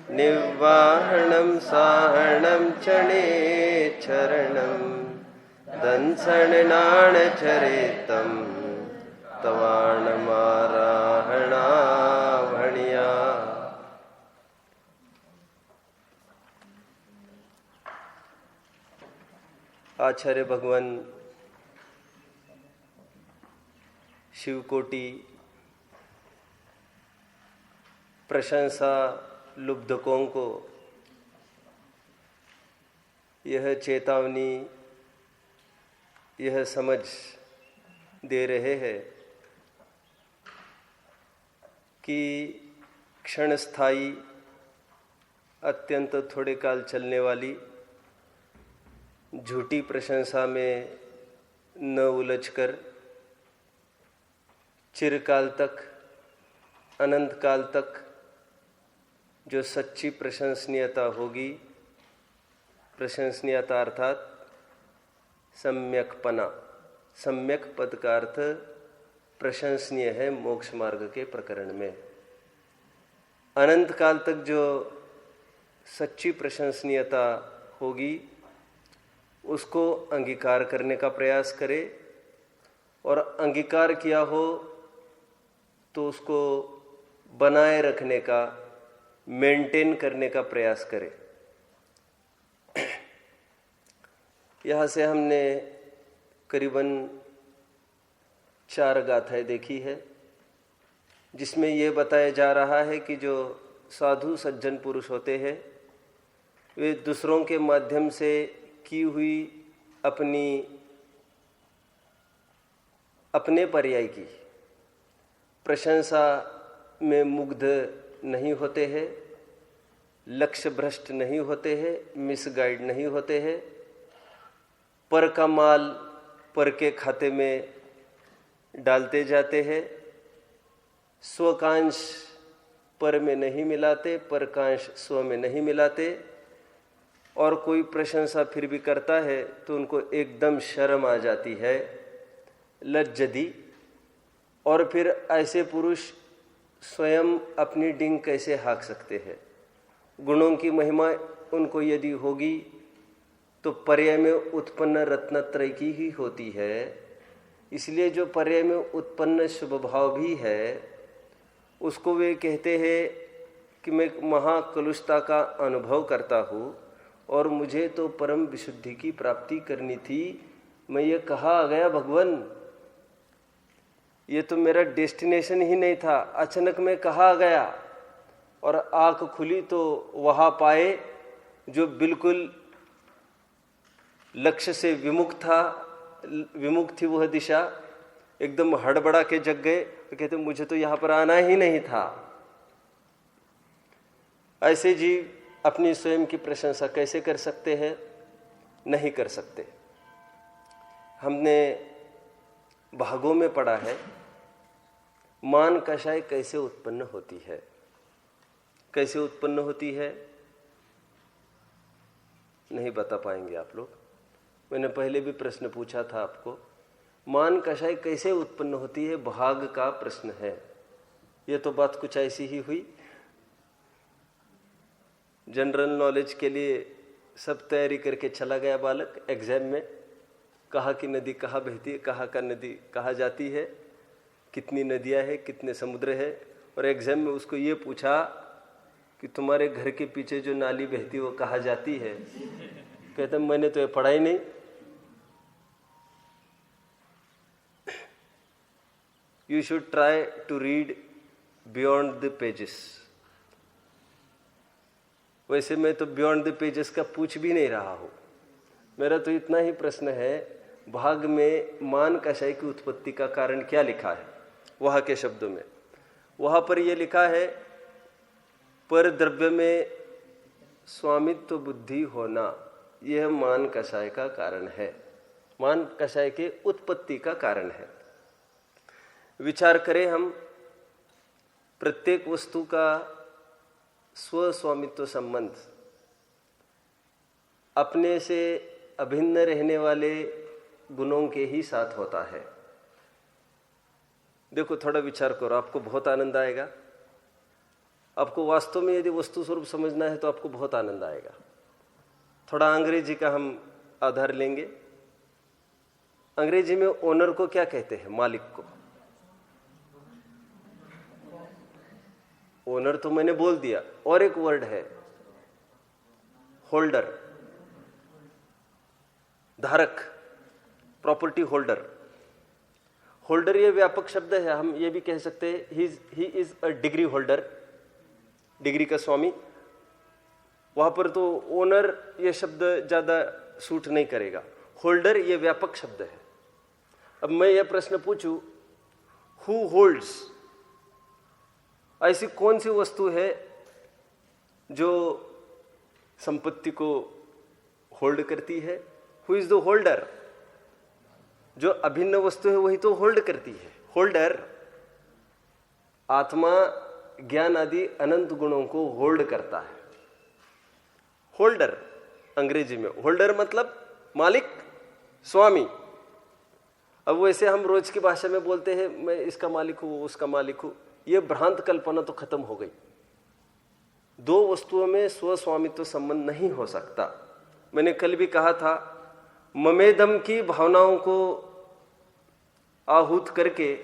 निवारणं साहणं चरणेच्छरणं दंसननाणचरितं तवाणमाराहणावणिया। आचार्य भगवान शिवकोटि प्रशंसा लुब्धकों को यह चेतावनी, यह समझ दे रहे हैं कि क्षणस्थायी, अत्यंत थोड़े काल चलने वाली झूठी प्रशंसा में न उलझकर चिरकाल तक, अनंत काल तक जो सच्ची प्रशंसनीयता होगी, प्रशंसनीयता अर्थात सम्यकपना, सम्यक पद का अर्थ प्रशंसनीय है मोक्ष मार्ग के प्रकरण में। अनंत काल तक जो सच्ची प्रशंसनीयता होगी उसको अंगीकार करने का प्रयास करे, और अंगीकार किया हो तो उसको बनाए रखने का, मेंटेन करने का प्रयास करे। यहाँ से हमने करीबन 4 गाथाएं देखी है, जिसमें ये बताया जा रहा है कि जो साधु सज्जन पुरुष होते हैं वे दूसरों के माध्यम से की हुई अपने पर्याय की प्रशंसा में मुग्ध नहीं होते हैं, लक्ष्य भ्रष्ट नहीं होते हैं, मिसगाइड नहीं होते हैं, पर का माल पर के खाते में डालते जाते हैं, स्वकांश पर में नहीं मिलाते, परकांश स्व में नहीं मिलाते, और कोई प्रशंसा फिर भी करता है तो उनको एकदम शर्म आ जाती है, लज्जदी। और फिर ऐसे पुरुष स्वयं अपनी डिंग कैसे हाँक सकते हैं? गुणों की महिमा उनको यदि होगी तो पर्याय में उत्पन्न रत्नत्रय की ही होती है। इसलिए जो पर्याय में उत्पन्न शुभ भाव भी है उसको वे कहते हैं कि मैं महाकलुषता का अनुभव करता हूँ और मुझे तो परम विशुद्धि की प्राप्ति करनी थी, मैं ये कहाँ आ गया भगवान, ये तो मेरा डेस्टिनेशन ही नहीं था, अचानक मैं कहाँ आ गया। और आँख खुली तो वहाँ पाए जो बिल्कुल लक्ष्य से विमुख था, विमुख थी वह दिशा, एकदम हड़बड़ा के जग गए, तो कहते मुझे तो यहाँ पर आना ही नहीं था। ऐसे जीव अपनी स्वयं की प्रशंसा कैसे कर सकते हैं? नहीं कर सकते। हमने भागों में पढ़ा है मान कषाय कैसे उत्पन्न होती है। कैसे उत्पन्न होती है नहीं बता पाएंगे आप लोग। मैंने पहले भी प्रश्न पूछा था आपको, मान कषाय कैसे उत्पन्न होती है, भाग का प्रश्न है। ये तो बात कुछ ऐसी ही हुई। जनरल नॉलेज के लिए सब तैयारी करके चला गया बालक, एग्जाम में कहाँ की नदी कहाँ बहती है, कहाँ का नदी कहाँ जाती है, कितनी नदियाँ हैं, कितने समुद्र है, और एग्जाम में उसको ये पूछा कि तुम्हारे घर के पीछे जो नाली बहती है वो कहाँ जाती है। कहते मैंने तो ये पढ़ा ही नहीं। You should try to read beyond the pages। वैसे मैं तो बियॉन्ड द पेजेस का पूछ भी नहीं रहा हूं। मेरा तो इतना ही प्रश्न है, भाग में मान कषाय की उत्पत्ति का कारण क्या लिखा है वहां के शब्दों में? वहां पर यह लिखा है पर द्रव्य में स्वामित्व बुद्धि होना, यह मान कषाय का कारण है, मान कषाय के उत्पत्ति का कारण है। विचार करें हम, प्रत्येक वस्तु का स्वस्वामित्व संबंध अपने से अभिन्न रहने वाले गुणों के ही साथ होता है। देखो थोड़ा विचार करो, आपको बहुत आनंद आएगा। आपको वास्तव में यदि वस्तु स्वरूप समझना है तो आपको बहुत आनंद आएगा। थोड़ा अंग्रेजी का हम आधार लेंगे। अंग्रेजी में ओनर को क्या कहते हैं? मालिक को। ओनर तो मैंने बोल दिया, और एक वर्ड है होल्डर, धारक, प्रॉपर्टी होल्डर। होल्डर ये व्यापक शब्द है, हम ये भी कह सकते हैं he is a degree holder, degree का स्वामी। वहां पर तो ओनर ये शब्द ज्यादा सूट नहीं करेगा, होल्डर ये व्यापक शब्द है। अब मैं ये प्रश्न पूछूं, हु होल्ड्स, ऐसी कौन सी वस्तु है जो संपत्ति को होल्ड करती है? Who is the holder? जो अभिन्न वस्तु है वही तो होल्ड करती है। होल्डर, आत्मा ज्ञान आदि अनंत गुणों को होल्ड करता है। होल्डर अंग्रेजी में, होल्डर मतलब मालिक, स्वामी। अब वैसे हम रोज की भाषा में बोलते हैं मैं इसका मालिक हूं, उसका मालिक हूं, यह भ्रांत कल्पना तो खत्म हो गई। दो वस्तुओं में स्वस्वामित्व संबंध नहीं हो सकता। मैंने कल भी कहा था, ममेदम की भावनाओं को आहूत करके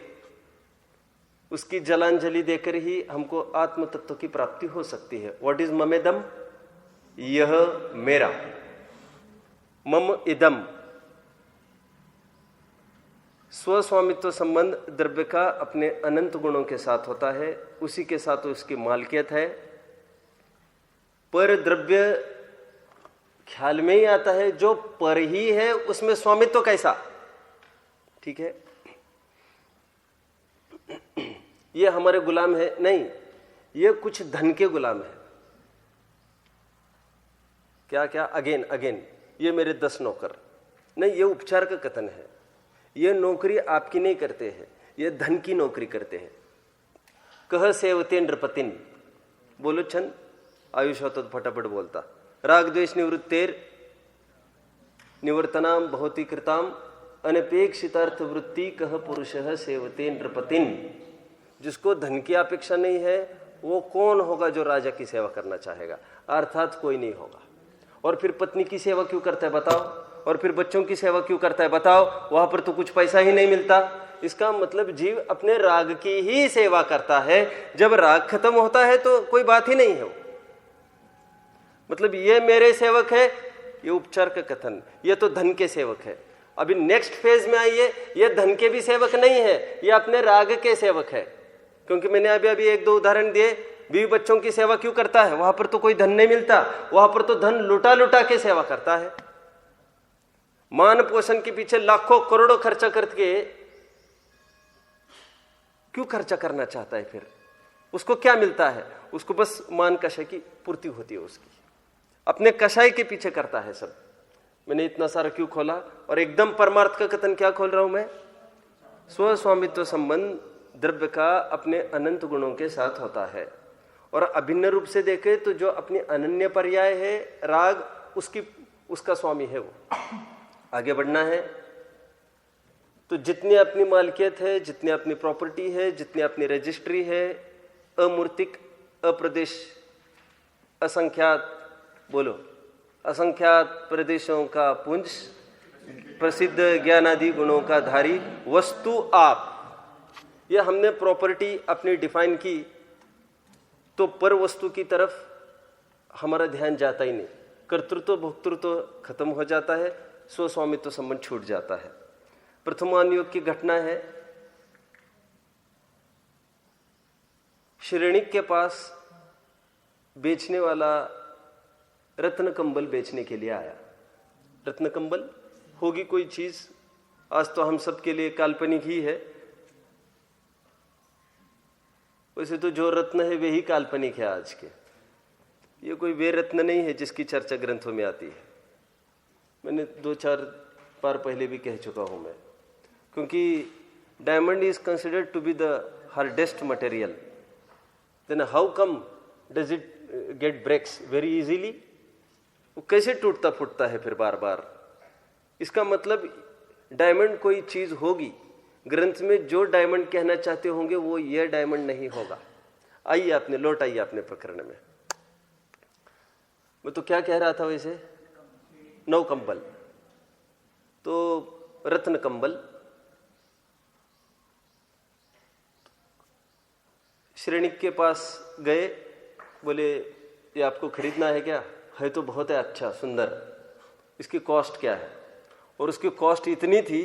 उसकी जलांजलि देकर ही हमको आत्म तत्व की प्राप्ति हो सकती है। व्हाट इज ममेदम? यह मेरा, मम इदम। स्वस्वामित्व संबंध द्रव्य का अपने अनंत गुणों के साथ होता है, उसी के साथ उसकी मालकियत है। पर द्रव्य ख्याल में ही आता है, जो पर ही है उसमें स्वामित्व कैसा? ठीक है, ये हमारे गुलाम है नहीं, ये कुछ धन के गुलाम है। क्या क्या? अगेन अगेन, ये मेरे 10 नौकर नहीं, ये उपचार का कथन है। ये नौकरी आपकी नहीं करते हैं, ये धन की नौकरी करते हैं। कह सेवते नृपतिन, बोलो छंद, आयुष हो तो फटाफट बोलता। राग द्वेष निवृत्तेर निवर्तनाम भवति कृताम अनपेक्षितार्थ वृत्ति कह पुरुषः सेवते नृपतिन। जिसको धन की अपेक्षा नहीं है वो कौन होगा जो राजा की सेवा करना चाहेगा? अर्थात कोई नहीं होगा। और फिर पत्नी की सेवा क्यों करता है बताओ? और फिर बच्चों की सेवा क्यों करता है बताओ? वहां पर तो कुछ पैसा ही नहीं मिलता। इसका मतलब जीव अपने राग की ही सेवा करता है। जब राग खत्म होता है तो कोई बात ही नहीं है। मतलब ये मेरे सेवक है, ये उपचार का कथन, ये तो धन के सेवक है। अभी नेक्स्ट फेज में आइए, ये धन के भी सेवक नहीं है, ये अपने राग के सेवक है। क्योंकि मैंने अभी अभी 1-2 उदाहरण दिए। बीवी बच्चों की सेवा क्यों करता है? वहां पर तो कोई धन नहीं मिलता, वहां पर तो धन लुटा लुटा के सेवा करता है। मान पोषण के पीछे लाखों करोड़ों खर्चा करके क्यों खर्चा करना चाहता है? फिर उसको क्या मिलता है? उसको बस मान कषाय की पूर्ति होती है उसकी, अपने कषाय के पीछे करता है सब। मैंने इतना सारा क्यों खोला? और एकदम परमार्थ का कथन क्या खोल रहा हूं मैं? स्वस्वामित्व संबंध द्रव्य का अपने अनंत गुणों के साथ होता है। और अभिन्न रूप से देखे तो जो अपनी अनन्य पर्याय है राग, उसका स्वामी है वो। आगे बढ़ना है तो जितनी अपनी मालकियत है, जितनी अपनी प्रॉपर्टी है, जितनी अपनी रजिस्ट्री है, अमूर्तिक, अप्रदेश, असंख्यात, बोलो, असंख्यात प्रदेशों का पुंज, प्रसिद्ध ज्ञानादि गुणों का धारी वस्तु आप। ये हमने प्रॉपर्टी अपनी डिफाइन की तो पर वस्तु की तरफ हमारा ध्यान जाता ही नहीं। कर्तृत्व भोक्तृत्व खत्म हो जाता है, स्वस्वामित्व संबंध छूट जाता है। प्रथमानुयोग की घटना है, श्रेणिक के पास बेचने वाला रत्न कंबल बेचने के लिए आया। रत्न कंबल होगी कोई चीज, आज तो हम सबके लिए काल्पनिक ही है। वैसे तो जो रत्न है वे ही काल्पनिक है आज के, ये कोई वे रत्न नहीं है जिसकी चर्चा ग्रंथों में आती है। मैंने 2-4 बार पहले भी कह चुका हूं मैं, क्योंकि diamond is considered to be the hardest material, then how come does it get breaks very easily? वो कैसे टूटता फूटता है फिर बार बार? इसका मतलब डायमंड कोई चीज होगी, ग्रंथ में जो डायमंड कहना चाहते होंगे वो ये डायमंड नहीं होगा। आइए आपने लौट आइए अपने प्रकरण में। मैं तो क्या कह रहा था वैसे, 9 कंबल, तो रत्न कंबल श्रेणिक के पास गए, बोले ये आपको खरीदना है क्या? है तो बहुत है, अच्छा सुंदर, इसकी कॉस्ट क्या है? और उसकी कॉस्ट इतनी थी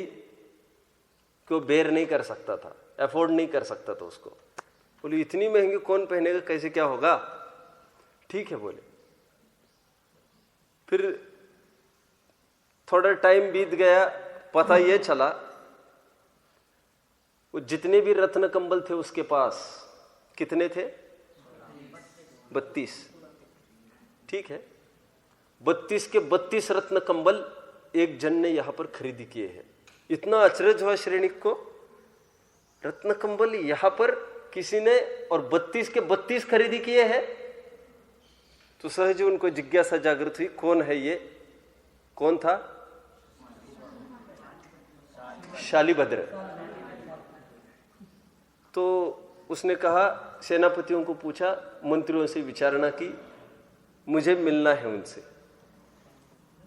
कि वो बेर नहीं कर सकता था, अफोर्ड नहीं कर सकता था उसको। बोले इतनी महंगी कौन पहनेगा, कैसे क्या होगा? ठीक है बोले। फिर थोड़ा टाइम बीत गया, पता ये चला वो जितने भी रत्न कंबल थे उसके पास कितने थे? 32। ठीक है, 32 के 32 रत्न कंबल एक जन ने यहां पर खरीदी किए हैं। इतना अचरज हुआ श्रेणिक को, रत्न कंबल यहां पर किसी ने और 32 के 32 खरीदी किए हैं। तो सहज उनको जिज्ञासा जागृत हुई, कौन है ये? कौन था? शालिभद्र। तो उसने कहा, सेनापतियों को पूछा, मंत्रियों से विचारणा की, मुझे मिलना है उनसे।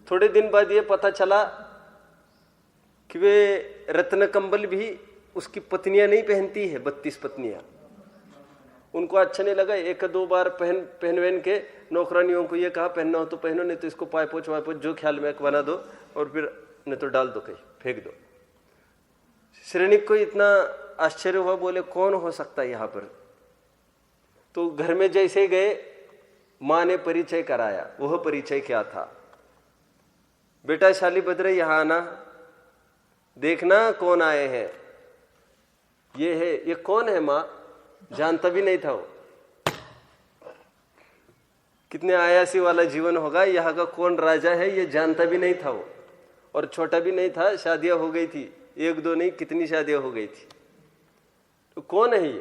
थोड़े दिन बाद ये पता चला कि वे रत्न कंबल भी उसकी पत्नियां नहीं पहनती है, 32 पत्नियां। उनको अच्छा नहीं लगा, 1-2 बार पहन के नौकरानियों को ये कहा पहनना हो तो पहनो, नहीं तो इसको पायपोच वायपोच जो ख्याल में बना दो, और फिर नहीं तो डाल दो कहीं, फेंक दो। श्रेणिक को इतना आश्चर्य हुआ, बोले कौन हो सकता है यहां पर? तो घर में जैसे गए, मां ने परिचय कराया। वह परिचय क्या था? बेटा शालिभद्र यहां आना, देखना कौन आए हैं। ये है, ये कौन है मां? जानता भी नहीं था वो। कितने आयासी वाला जीवन होगा, यहाँ का कौन राजा है ये जानता भी नहीं था वो। और छोटा भी नहीं था, शादियां हो गई थी, 1-2 नहीं कितनी शादियां हो गई थी। तो कौन है ये?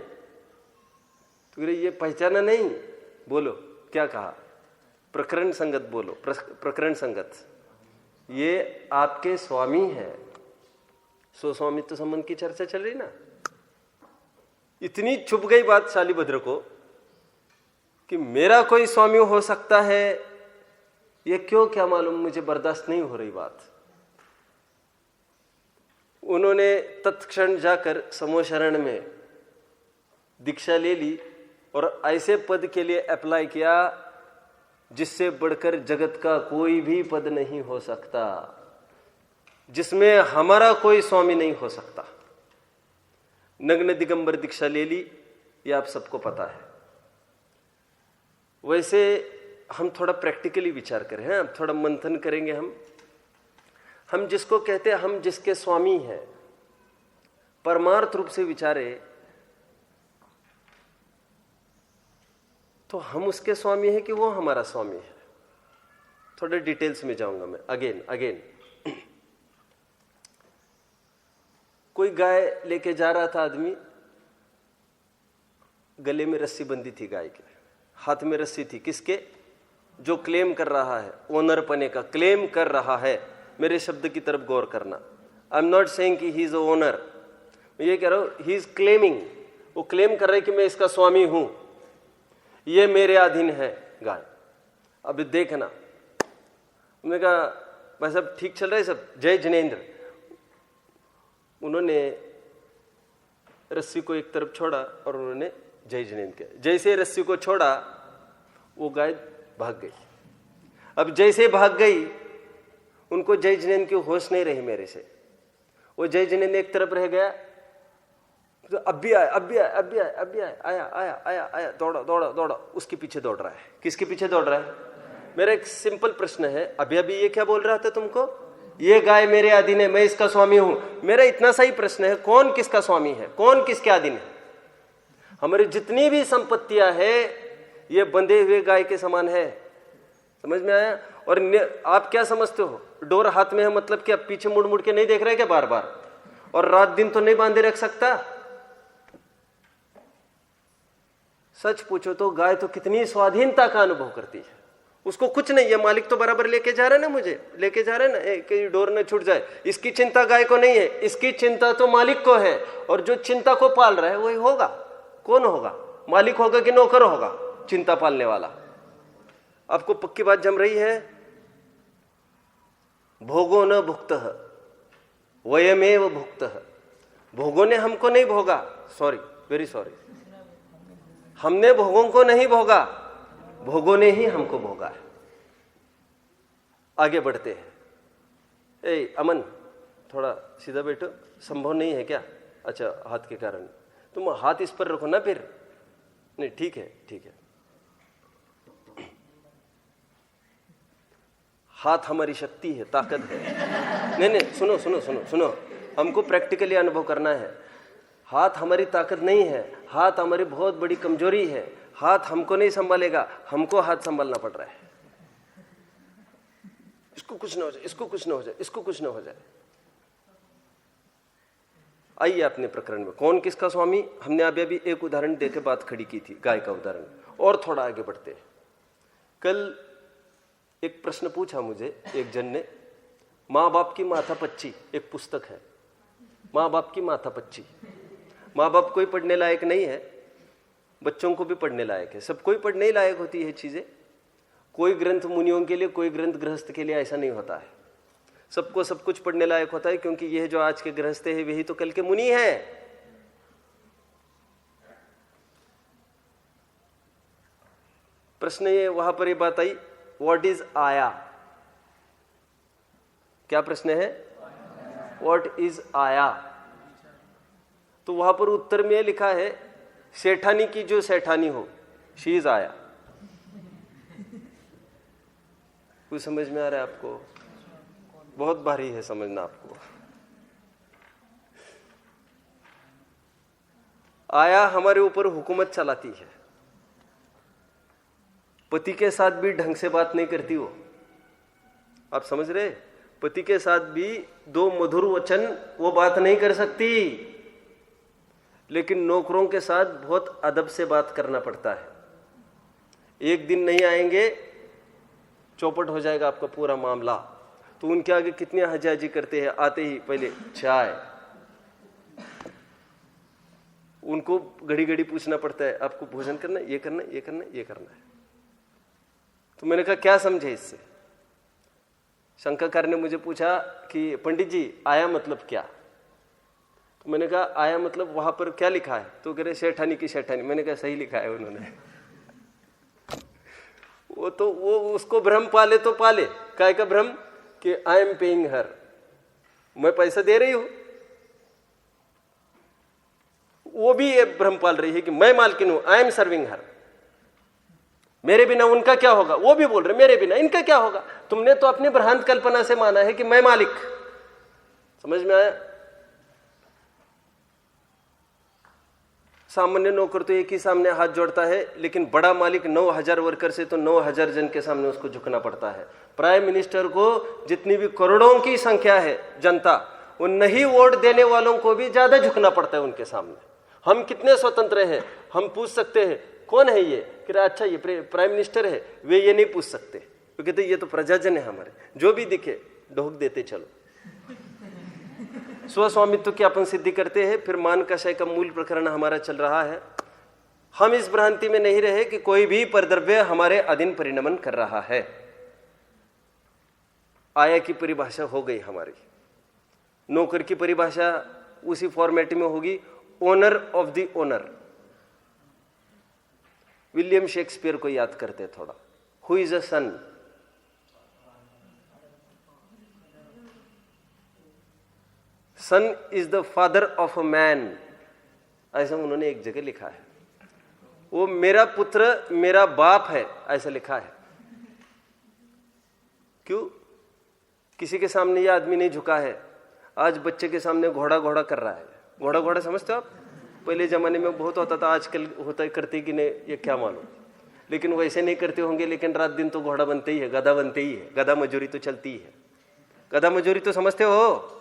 तो ये पहचाना नहीं। बोलो क्या कहा? प्रकरण संगत बोलो, प्रकरण संगत। ये आपके स्वामी है। सो स्वामित्व संबंध की चर्चा चल रही ना। इतनी चुप गई बात शालिभद्र को कि मेरा कोई स्वामी हो सकता है, ये क्यों क्या मालूम, मुझे बर्दाश्त नहीं हो रही बात। उन्होंने तत्क्षण जाकर समोशरण में दीक्षा ले ली और ऐसे पद के लिए अप्लाई किया जिससे बढ़कर जगत का कोई भी पद नहीं हो सकता, जिसमें हमारा कोई स्वामी नहीं हो सकता। नग्न दिगंबर दीक्षा ले ली, ये आप सबको पता है। वैसे हम थोड़ा प्रैक्टिकली विचार करें, हैं थोड़ा मंथन करेंगे। हम जिसको कहते हैं हम जिसके स्वामी हैं, परमार्थ रूप से विचारे तो हम उसके स्वामी हैं कि वो हमारा स्वामी है। थोड़े डिटेल्स में जाऊंगा मैं अगेन। कोई गाय लेके जा रहा था आदमी, गले में रस्सी बंधी थी गाय के, हाथ में रस्सी थी। किसके? जो क्लेम कर रहा है, ओनर पने का क्लेम कर रहा है। मेरे शब्द की तरफ गौर करना। आई एम नॉट सेइंग कि ही इज ओनर, मैं ये कह रहा हूं ही इज क्लेमिंग। वो क्लेम कर रहे कि मैं इसका स्वामी हूं, ये मेरे अधीन है गाय। अभी देखना, उन्होंने कहा भाई साहब ठीक चल रहा है सब, जय जिनेंद्र। उन्होंने रस्सी को एक तरफ छोड़ा और उन्होंने जय जिनेंद्र किया। जैसे रस्सी को छोड़ा वो गाय भाग गई। अब जैसे भाग गई, उनको जय जिनेंद्र की होश नहीं रही मेरे से। वो जय जिनेंद्र एक तरफ रह गया, तो अब भी आया, दौड़ा, उसके पीछे दौड़ रहा है। किसके पीछे दौड़ रहा है? मेरा एक सिंपल प्रश्न है, अभी ये क्या बोल रहा था तुमको? ये गाय मेरे अधीन है, मैं इसका स्वामी हूं। मेरा इतना सही प्रश्न है, कौन किसका स्वामी है, कौन किसके अधीन है? हमारी जितनी भी संपत्तियां है ये बंधे हुए गाय के समान है। समझ में आया? और आप क्या समझते हो, डोर हाथ में है मतलब कि आप पीछे मुड़ मुड़ के नहीं देख रहे क्या बार बार? और रात दिन तो नहीं बांधे रख सकता। सच पूछो तो गाय तो कितनी स्वाधीनता का अनुभव करती है। उसको कुछ नहीं, ये मालिक तो बराबर लेके जा रहा है ना, मुझे लेके जा रहा है ना, कि डोर न छूट जाए। इसकी चिंता गाय को नहीं है, इसकी चिंता तो मालिक को है। और जो चिंता को पाल रहा है वही होगा। कौन होगा? मालिक होगा कि नौकर होगा चिंता पालने वाला? आपको पक्की बात जम रही है? भोगो न भुक्तः वयमेव भुक्तः। भोगों ने हमको नहीं भोगा, सॉरी, वेरी सॉरी, हमने भोगों को नहीं भोगा, भोगों ने ही हमको भोगा है। आगे बढ़ते हैं। ए अमन, थोड़ा सीधा बैठो। संभव नहीं है क्या? अच्छा, हाथ के कारण। तुम हाथ इस पर रखो ना फिर। नहीं, ठीक है, ठीक है। हाथ हमारी शक्ति है, ताकत है। नहीं नहीं, सुनो सुनो सुनो सुनो, हमको प्रैक्टिकली अनुभव करना है। हाथ हमारी ताकत नहीं है, हाथ हमारी बहुत बड़ी कमजोरी है। हाथ हमको नहीं संभालेगा, हमको हाथ संभालना पड़ रहा है। इसको कुछ ना हो जाए, इसको कुछ ना हो जाए, इसको कुछ ना हो जाए। आइए अपने प्रकरण में, कौन किसका स्वामी? हमने अभी एक उदाहरण देकर बात खड़ी की थी, गाय का उदाहरण। और थोड़ा आगे बढ़ते हैं। कल एक प्रश्न पूछा मुझे एक जन ने, माँ बाप की माथापच्ची, एक पुस्तक है, माँ बाप की माथापच्ची। माँ बाप कोई पढ़ने लायक नहीं है, बच्चों को भी पढ़ने लायक है, सबको ही पढ़ने ही लायक होती है चीजें। कोई ग्रंथ मुनियों के लिए, कोई ग्रंथ गृहस्थ के लिए ऐसा नहीं होता है। सबको सब कुछ पढ़ने लायक होता है, क्योंकि यह जो आज के गृहस्थ है वही तो कल के मुनि हैं। प्रश्न ये वहां पर ये बात आई, व्हाट इज आया? क्या प्रश्न है? व्हाट इज आया? तो वहां पर उत्तर में लिखा है, सेठानी की जो सेठानी हो, शी इज आया। कुछ समझ में आ रहा है आपको? बहुत भारी है समझना आपको। आया हमारे ऊपर हुकूमत चलाती है। पति के साथ भी ढंग से बात नहीं करती वो, आप समझ रहे? पति के साथ भी दो मधुर वचन वो बात नहीं कर सकती, लेकिन नौकरों के साथ बहुत अदब से बात करना पड़ता है। एक दिन नहीं आएंगे, चौपट हो जाएगा आपका पूरा मामला। तो उनके आगे कितनी हजाजी करते हैं, आते ही पहले चाय। उनको घड़ी घड़ी पूछना पड़ता है, आपको भोजन करना, ये करना, ये करना, ये करना है। तो मैंने कहा क्या समझे इससे? शंकाकार ने मुझे पूछा कि पंडित जी आया मतलब क्या? तो मैंने कहा आया मतलब वहां पर क्या लिखा है? तो कह रहे सेठानी की सेठानी। मैंने कहा सही लिखा है उन्होंने। वो तो वो उसको भ्रम पाले तो पाले, काय का भ्रम कि आई एम पेइंग हर, मैं पैसा दे रही हूं। वो भी ये भ्रम पाल रही है कि मैं मालकिन हूं, आई एम सर्विंग हर, मेरे बिना उनका क्या होगा। वो भी बोल रहे मेरे बिना इनका क्या होगा। तुमने तो अपनी भ्रांत कल्पना से माना है कि मैं मालिक। समझ में आया? सामान्य नौकर तो एक ही सामने हाथ जोड़ता है, लेकिन बड़ा मालिक 9000 वर्कर से तो 9000 जन के सामने उसको झुकना पड़ता है। प्राइम मिनिस्टर को जितनी भी करोड़ों की संख्या है जनता, उन नहीं वोट देने वालों को भी ज्यादा झुकना पड़ता है उनके सामने। हम कितने स्वतंत्र हैं, हम पूछ सकते हैं कौन है ये, कि अच्छा ये प्राइम मिनिस्टर है, वे ये नहीं पूछ सकते। वो कहते ये तो प्रजाजन है हमारे, जो भी दिखे ढोक देते चलो। स्वस्वामित्व की अपन सिद्धि करते हैं। फिर मान कषाय का मूल प्रकरण हमारा चल रहा है। हम इस भ्रांति में नहीं रहे कि कोई भी परद्रव्य हमारे अधीन परिणमन कर रहा है। आया की परिभाषा हो गई हमारी। नौकर की परिभाषा उसी फॉर्मेट में होगी, owner of the owner. William Shakespeare को याद करते थोड़ा। Who is a son? Son is the father of a man, ऐसा उन्होंने एक जगह लिखा है। वो मेरा पुत्र मेरा बाप है, ऐसा लिखा है। क्यों? किसी के सामने ये आदमी नहीं झुका है। आज बच्चे के सामने घोड़ा घोड़ा कर रहा है। घोड़ा घोड़ा समझते हो आप? पहले जमाने में बहुत होता था, आजकल होता करते कि नहीं ये क्या मालूम, लेकिन वैसे नहीं करते होंगे। लेकिन रात दिन तो घोड़ा बनते ही है, गधा बनते ही है, गधा मजूरी तो चलती है। गधा मजूरी तो समझते हो?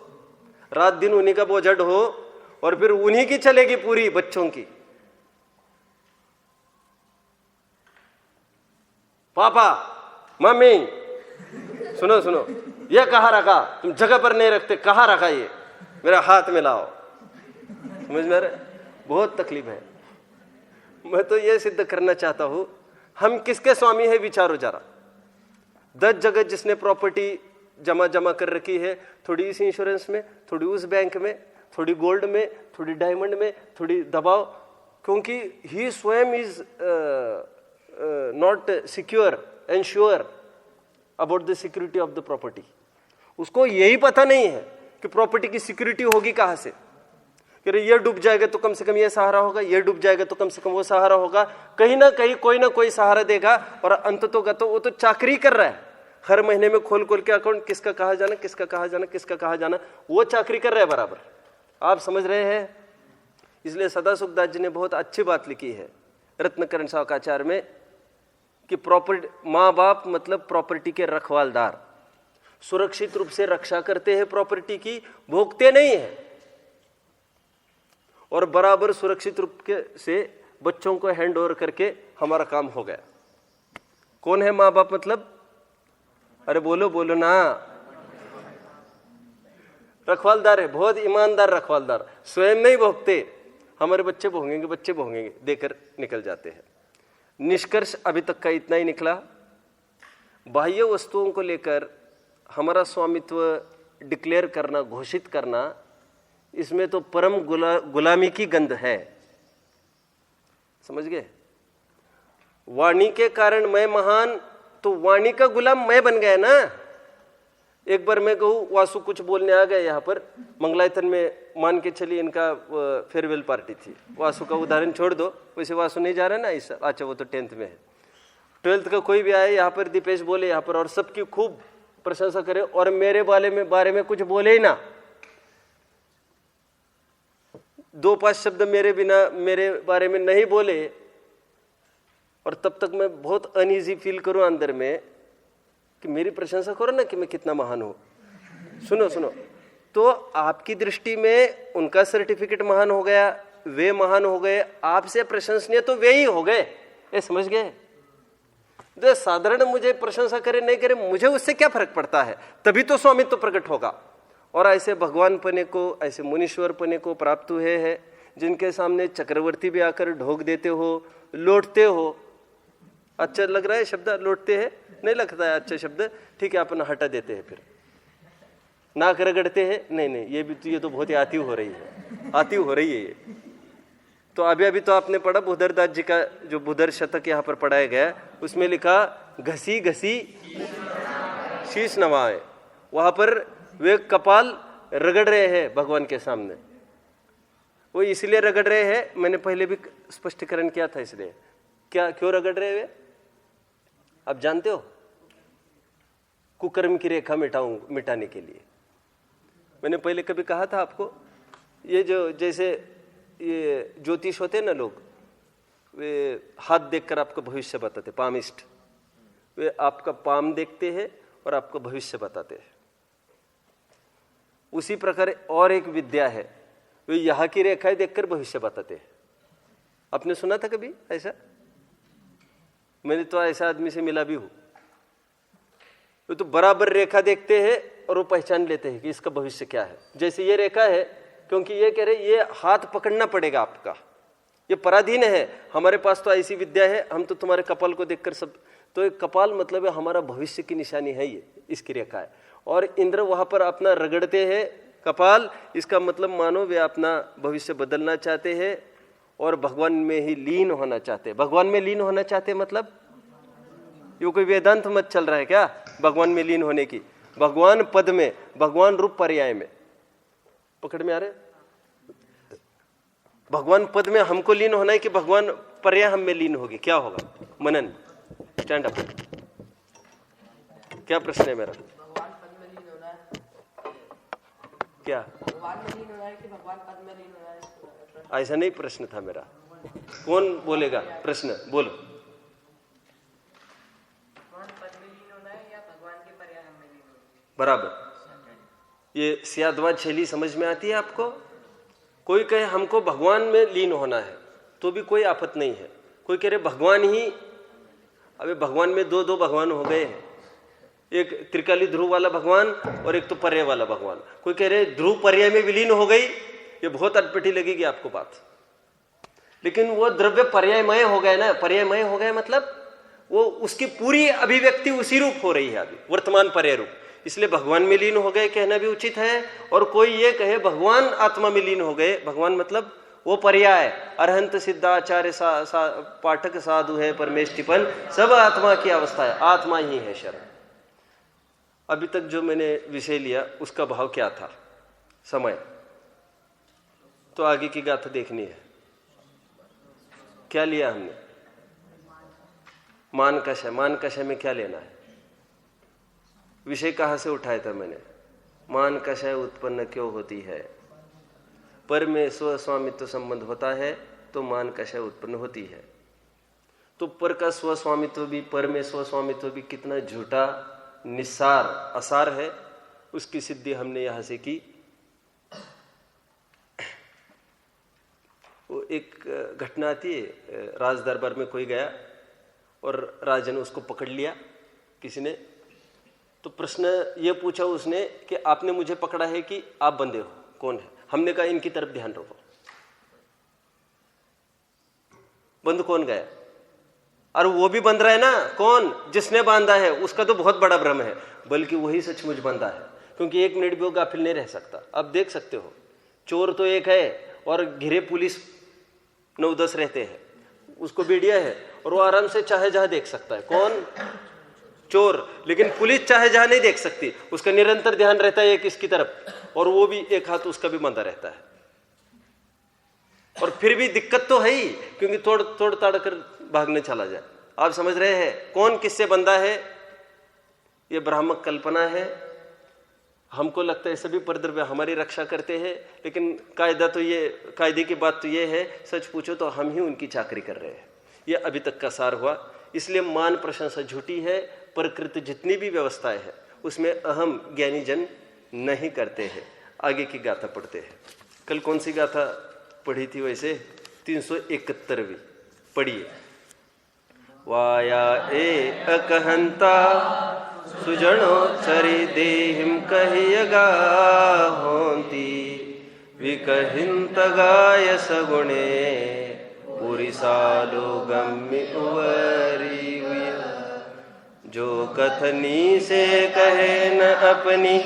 रात दिन उन्हीं का बोझ हो और फिर उन्हीं की चलेगी पूरी बच्चों की। पापा मम्मी सुनो सुनो, ये कहाँ रखा? तुम जगह पर नहीं रखते, कहाँ रखा ये? मेरा हाथ में लाओ। समझ में आ रहा है? बहुत तकलीफ है। मैं तो यह सिद्ध करना चाहता हूं, हम किसके स्वामी है विचारो जरा। 10 जगह जिसने प्रॉपर्टी जमा कर रखी है, थोड़ी इस इंश्योरेंस में, थोड़ी उस बैंक में, थोड़ी गोल्ड में, थोड़ी डायमंड में, थोड़ी दबाव, क्योंकि ही स्वयं is not secure and sure about the security of the property. उसको यही पता नहीं है कि प्रॉपर्टी की सिक्योरिटी होगी कहां से, कि ये डूब जाएगा तो कम से कम ये सहारा होगा, ये डूब जाएगा तो कम से कम वो सहारा होगा, कहीं ना कहीं कोई ना कोई सहारा देगा। और अंततः तो वो तो चाकरी कर रहा है, हर महीने में खोल के अकाउंट, किसका कहा जाना, किसका कहा जाना, किसका कहा जाना, वो चाकरी कर रहा है बराबर। आप समझ रहे हैं? इसलिए सदा सुखदास जी ने बहुत अच्छी बात लिखी है रत्नकरण सावकाचार में कि प्रॉपर्टी, माँ बाप मतलब प्रॉपर्टी के रखवालदार, सुरक्षित रूप से रक्षा करते हैं प्रॉपर्टी की, भोगते नहीं है, और बराबर सुरक्षित रूप से बच्चों को हैंड ओवर करके हमारा काम हो गया। कौन है माँ बाप मतलब? अरे बोलो बोलो ना, रखवालदार है, बहुत ईमानदार रखवालदार, स्वयं नहीं भोगते, हमारे बच्चे भोगेंगे देकर निकल जाते हैं। निष्कर्ष अभी तक का इतना ही निकला। बाह्य वस्तुओं को लेकर हमारा स्वामित्व डिक्लेयर करना, घोषित करना, इसमें तो परम गुलामी की गंध है। समझ गए? वाणी के कारण मैं महान, तो वाणी का गुलाम मैं बन गया ना। एक बार मैं कहूँ, वासु कुछ बोलने आ गए यहाँ पर मंगलायतन में, मान के चलिए इनका फेयरवेल पार्टी थी, वासु का उदाहरण छोड़ दो, वैसे वासु नहीं जा रहा ना इस, अच्छा वो तो 10th में है, 12th का कोई भी आए यहाँ पर, दीपेश बोले यहाँ पर और सबकी खूब प्रशंसा करे, और मेरे बारे में कुछ बोले ही ना, 2-5 शब्द मेरे बारे में नहीं बोले, और तब तक मैं बहुत अनईजी फील करूं अंदर में कि मेरी प्रशंसा करो ना कि मैं कितना महान हूं। सुनो, तो आपकी दृष्टि में उनका सर्टिफिकेट महान हो गया, वे महान हो गए, आपसे प्रशंसनीय तो वे ही हो गए। ये समझ गए? तो साधारण मुझे प्रशंसा करे नहीं करे, मुझे उससे क्या फर्क पड़ता है, तभी तो स्वामित्व तो प्रकट होगा। और ऐसे भगवान पने को, ऐसे मुनीश्वर पने को प्राप्त हुए हैं, जिनके सामने चक्रवर्ती भी आकर ढोक देते हो, लौटते हो। अच्छा लग रहा है शब्द लौटते हैं? नहीं लगता है अच्छा शब्द, ठीक है, अपन हटा देते हैं। फिर नाक रगड़ते हैं, नहीं, ये तो बहुत ही आती हो रही है ये। तो अभी तो आपने पढ़ा बुधरदास जी का जो बुधर शतक यहाँ पर पढ़ाया गया, उसमें लिखा घसी घसी शीश नवाए, वहां पर वे कपाल रगड़ रहे हैं भगवान के सामने। वो इसलिए रगड़ रहे हैं, मैंने पहले भी स्पष्टीकरण किया था, इसलिए क्यों रगड़ रहे हैं आप जानते हो? कुकर्म की रेखा मिटाने के लिए। मैंने पहले कभी कहा था आपको, ये जो जैसे ये ज्योतिष होते हैं ना लोग, वे हाथ देखकर आपका भविष्य बताते, पामिस्ट, वे आपका पाम देखते हैं और आपका भविष्य बताते हैं। उसी प्रकार और एक विद्या है, वे यहाँ की रेखाएं देखकर भविष्य बताते हैं। आपने सुना था कभी ऐसा? मैंने तो ऐसा आदमी से मिला भी हूं। वो तो बराबर रेखा देखते हैं और वो पहचान लेते हैं कि इसका भविष्य क्या है। जैसे ये रेखा है, क्योंकि ये कह रहे ये हाथ पकड़ना पड़ेगा आपका, ये पराधीन है, हमारे पास तो ऐसी विद्या है, हम तो तुम्हारे कपाल को देखकर सब, तो एक कपाल मतलब है हमारा भविष्य की निशानी है, ये इसकी रेखा है। और इंद्र वहां पर अपना रगड़ते हैं कपाल, इसका मतलब मानो वे अपना भविष्य बदलना चाहते हैं और भगवान में ही लीन होना चाहते हैं। भगवान में लीन होना चाहते मतलब ये कोई वेदांत मत चल रहा है क्या भगवान में लीन होने की? भगवान पद में, भगवान रूप पर्याय में, पकड़ में आ रहे? भगवान पद में हमको लीन होना है कि भगवान पर्याय हम में लीन होगी? क्या होगा? मनन, स्टैंड अप। क्या प्रश्न है मेरा? भगवान पद में लीन होना है क्या? भगवान में लीन होना है कि भगवान पद में लीन होना है? ऐसा नहीं प्रश्न था मेरा। कौन बोलेगा? प्रश्न बोलो। भगवान पद में लीन होना है या भगवान के पर्याय में लीन होना है? बराबर। ये सियादवाद शैली समझ में आती है आपको? कोई कहे हमको भगवान में लीन होना है तो भी कोई आफत नहीं है। कोई कह रहे भगवान ही, अबे भगवान में दो भगवान हो गए हैं, एक त्रिकाली ध्रुव वाला भगवान और एक तो पर्याय वाला भगवान। कोई कह रहे ध्रुव पर्याय में विलीन हो गई, ये बहुत अटपटी लगेगी आपको बात। लेकिन वो द्रव्य पर्यायमय हो गए ना, पर्यायमय हो गए मतलब वो उसकी पूरी अभिव्यक्ति उसी रूप हो रही है अभी, वर्तमान पर्याय रूप। इसलिए भगवान में लीन हो गए कहना भी उचित है। और कोई ये कहे भगवान आत्मा में लीन हो गए, भगवान मतलब वो पर्याय, अरहंत सिद्धाचार्य पाठक साधु है परमेष्टिपन, सब आत्मा की अवस्था है, आत्मा ही है शरण। अभी तक जो मैंने विषय लिया उसका भाव क्या था, समय, तो आगे की गाथा देखनी है। क्या लिया हमने? मान कषय। मान कषय में क्या लेना है? विषय कहां से उठाया था मैंने? मान कषय उत्पन्न क्यों होती है? पर में स्वस्वामित्व संबंध होता है तो मान कषय उत्पन्न होती है। तो पर का स्वस्वामित्व भी, पर में स्वस्वामित्व भी कितना झूठा, निस्सार, असार है, उसकी सिद्धि हमने यहां से की। वो एक घटना आती है, राज दरबार में कोई गया और राजा ने उसको पकड़ लिया किसी ने, तो प्रश्न ये पूछा उसने कि आपने मुझे पकड़ा है कि आप बंदे हो, कौन है? हमने कहा इनकी तरफ ध्यान रखो। बंद कौन गया? और वो भी बंध रहा है ना, कौन? जिसने बांधा है, उसका तो बहुत बड़ा भ्रम है, बल्कि वही सचमुच बंधा है, क्योंकि एक मिनट भी वो गाफिल नहीं रह सकता। अब देख सकते हो, चोर तो एक है और घिरे पुलिस 9-10 रहते हैं, उसको बीडिया है और वो आराम से चाहे जहां देख सकता है। कौन? चोर। लेकिन पुलिस चाहे जहां नहीं देख सकती, उसका निरंतर ध्यान रहता है एक इसकी तरफ, और वो भी एक हाथ उसका भी बंधा रहता है। और फिर भी दिक्कत तो है ही, क्योंकि तोड़ ताड़ कर भागने चला जाए। आप समझ रहे हैं कौन किससे बंधा है? ये भ्रामक कल्पना है। हमको लगता है सभी परद्रव्य हमारी रक्षा करते हैं, लेकिन कायदे की बात तो ये है, सच पूछो तो हम ही उनकी चाकरी कर रहे हैं। ये अभी तक का सार हुआ। इसलिए मान प्रशंसा झूठी है। प्रकृति जितनी भी व्यवस्थाएं हैं उसमें अहम ज्ञानी जन नहीं करते हैं। आगे की गाथा पढ़ते हैं। कल कौन सी गाथा पढ़ी थी? वैसे 371वीं पढ़िए। वाया ए अकहंता सुजनो चरि देहिम कहियगा होंती विकहिंत गाय सगुणे पुरिसालो गम्य उवरी। जो कथनी से कहे न अपनी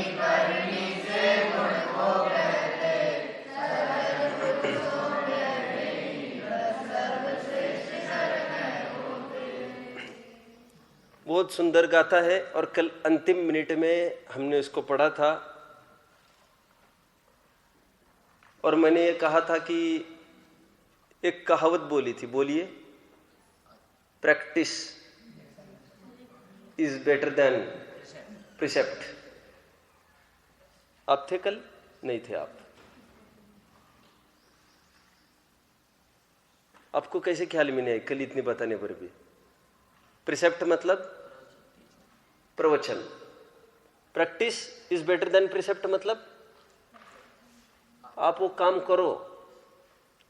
बहुत सुंदर गाथा है। और कल अंतिम मिनट में हमने इसको पढ़ा था और मैंने ये कहा था कि एक कहावत बोली थी, बोलिए। Practice is better than precept. आप थे कल? नहीं थे आप। आपको कैसे ख्याल में नहीं है कल इतनी बताने पर भी? प्रिसेप्ट मतलब प्रवचन। Practice is better than precept मतलब आप वो काम करो,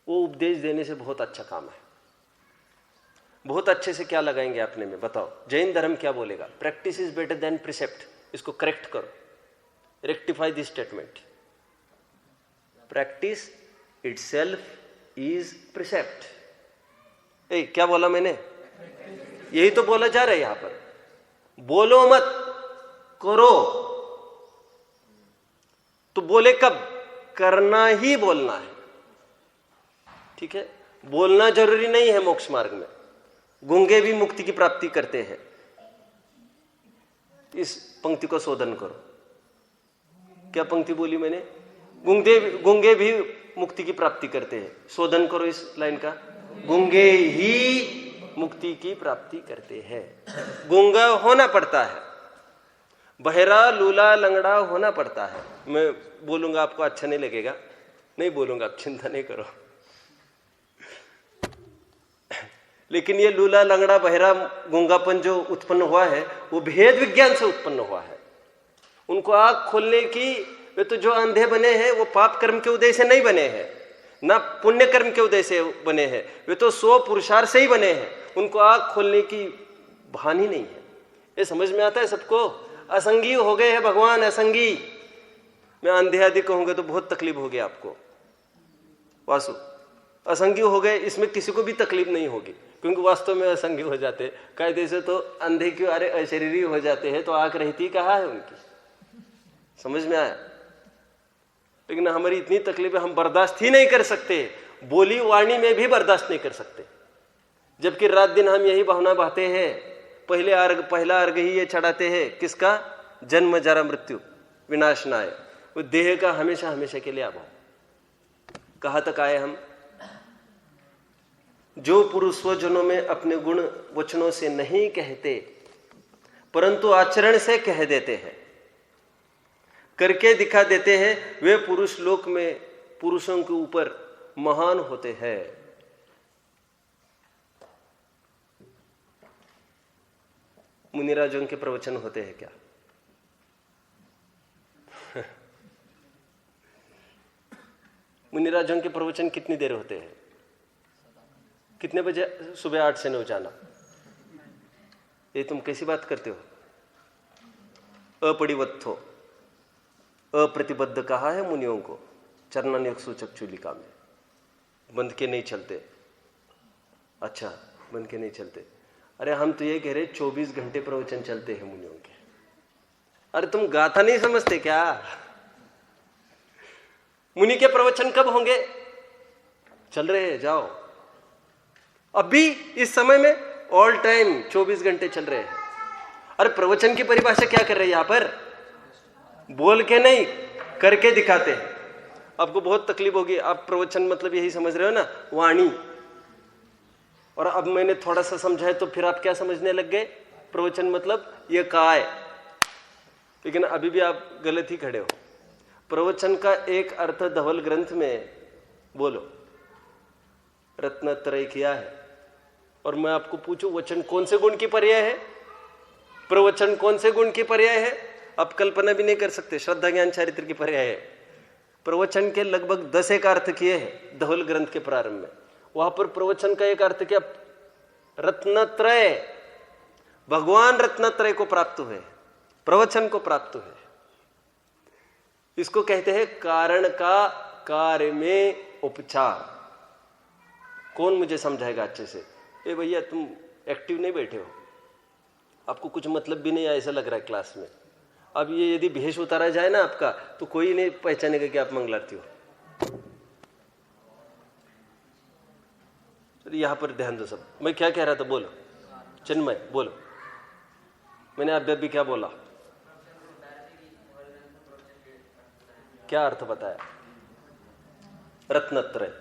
वो उपदेश देने से बहुत अच्छा काम है। बहुत अच्छे से क्या लगाएंगे अपने में, बताओ। जैन धर्म क्या बोलेगा? Practice is better than precept. इसको करेक्ट करो, rectify this statement. Practice itself is precept. क्या बोला मैंने? यही तो बोला जा रहा है यहां पर। बोलो मत, करो। तो बोले कब? करना ही बोलना है। ठीक है, बोलना जरूरी नहीं है मोक्ष मार्ग में। गूंगे भी मुक्ति की प्राप्ति करते हैं। इस पंक्ति को शोधन करो। क्या पंक्ति बोली मैंने? गूंगे भी मुक्ति की प्राप्ति करते हैं। शोधन करो इस लाइन का। गूंगे ही मुक्ति की प्राप्ति करते हैं। गूंगा होना पड़ता है, बहरा लूला लंगड़ा होना पड़ता है। मैं बोलूंगा आपको अच्छा नहीं लगेगा, नहीं बोलूंगा, आप चिंता नहीं करो। लेकिन ये लूला लंगड़ा बहरा गूंगापन जो उत्पन्न हुआ है वो भेद विज्ञान से उत्पन्न हुआ है। उनको आंख खोलने की, वे तो जो अंधे बने हैं वो पाप कर्म के उदय से नहीं बने हैं, ना पुण्य कर्म के उदय से बने हैं। वे तो 100 पुरुषार्थ से ही बने हैं। उनको आंख खोलने की भान ही नहीं है। ये समझ में आता है सबको? असंगी हो गए हैं भगवान, असंगी। मैं अंधे आदि कहूंगा तो बहुत तकलीफ होगी आपको। वासु असंगी हो गए, इसमें किसी को भी तकलीफ नहीं होगी, क्योंकि वास्तव में असंगी हो जाते। कायदे से तो अंधे क्यों, अरे अशरीरी हो जाते हैं तो आंख रहती कहाँ है उनकी, समझ में आया। लेकिन हमारी इतनी तकलीफें हम बर्दाश्त ही नहीं कर सकते, बोली वाणी में भी बर्दाश्त नहीं कर सकते, जबकि रात दिन हम यही भावना बहाते हैं। पहला अर्घ ही ये चढ़ाते हैं, किसका? जन्म जरा मृत्यु विनाश ना आए, वो देह का हमेशा हमेशा के लिए अभाव। कहां तक आए हम? जो पुरुष स्वजनों में अपने गुण वचनों से नहीं कहते परंतु आचरण से कह देते हैं, करके दिखा देते हैं, वे पुरुष लोक में पुरुषों के ऊपर महान होते हैं। मुनिराजों के प्रवचन होते हैं क्या? मुनिराजों के प्रवचन कितनी देर होते हैं? कितने बजे? सुबह 8 से 9 जाना। ये तुम कैसी बात करते हो? अपरिवत्थो, अप्रतिबद्ध कहा है मुनियों को चरणान्यक सूचक चूलिका में। बंध के नहीं चलते। अच्छा, बंध के नहीं चलते। अरे हम तो ये कह रहे 24 घंटे प्रवचन चलते हैं मुनियों के। अरे तुम गाथा नहीं समझते क्या? मुनि के प्रवचन कब होंगे? चल रहे हैं, जाओ अभी इस समय में ऑल टाइम 24 घंटे चल रहे हैं। अरे प्रवचन की परिभाषा क्या कर रहे हैं यहां पर? बोल के नहीं, करके दिखाते हैं। आपको बहुत तकलीफ होगी, आप प्रवचन मतलब यही समझ रहे हो ना, वाणी। और अब मैंने थोड़ा सा समझाया तो फिर आप क्या समझने लग गए? प्रवचन मतलब ये काय। लेकिन अभी भी आप गलत ही खड़े हो। प्रवचन का एक अर्थ धवल ग्रंथ में बोलो रत्नत्रय किया है। और मैं आपको पूछूं, वचन कौन से गुण की पर्याय है? प्रवचन कौन से गुण की पर्याय है? आप कल्पना भी नहीं कर सकते। श्रद्धा ज्ञान चारित्र की पर्याय है। प्रवचन के लगभग 10 एक अर्थ किए हैं धवल ग्रंथ के प्रारंभ में। वहां पर प्रवचन का एक अर्थ क्या? रत्नत्रय। भगवान रत्नत्रय को प्राप्त हुए, प्रवचन को प्राप्त हुए। इसको कहते हैं कारण का कार्य में उपचार। कौन मुझे समझाएगा अच्छे से? ए भैया तुम एक्टिव नहीं बैठे हो, आपको कुछ मतलब भी नहीं है ऐसा लग रहा है क्लास में। अब ये यदि भेष उतारा जाए ना आपका, तो कोई नहीं पहचानेगा कि आप मंगलारती हो। यहां पर ध्यान दो सब। मैं क्या कह रहा था? बोलो चिन्मय, बोलो। मैंने अभी क्या बोला? क्या अर्थ बताया? रत्नत्रय।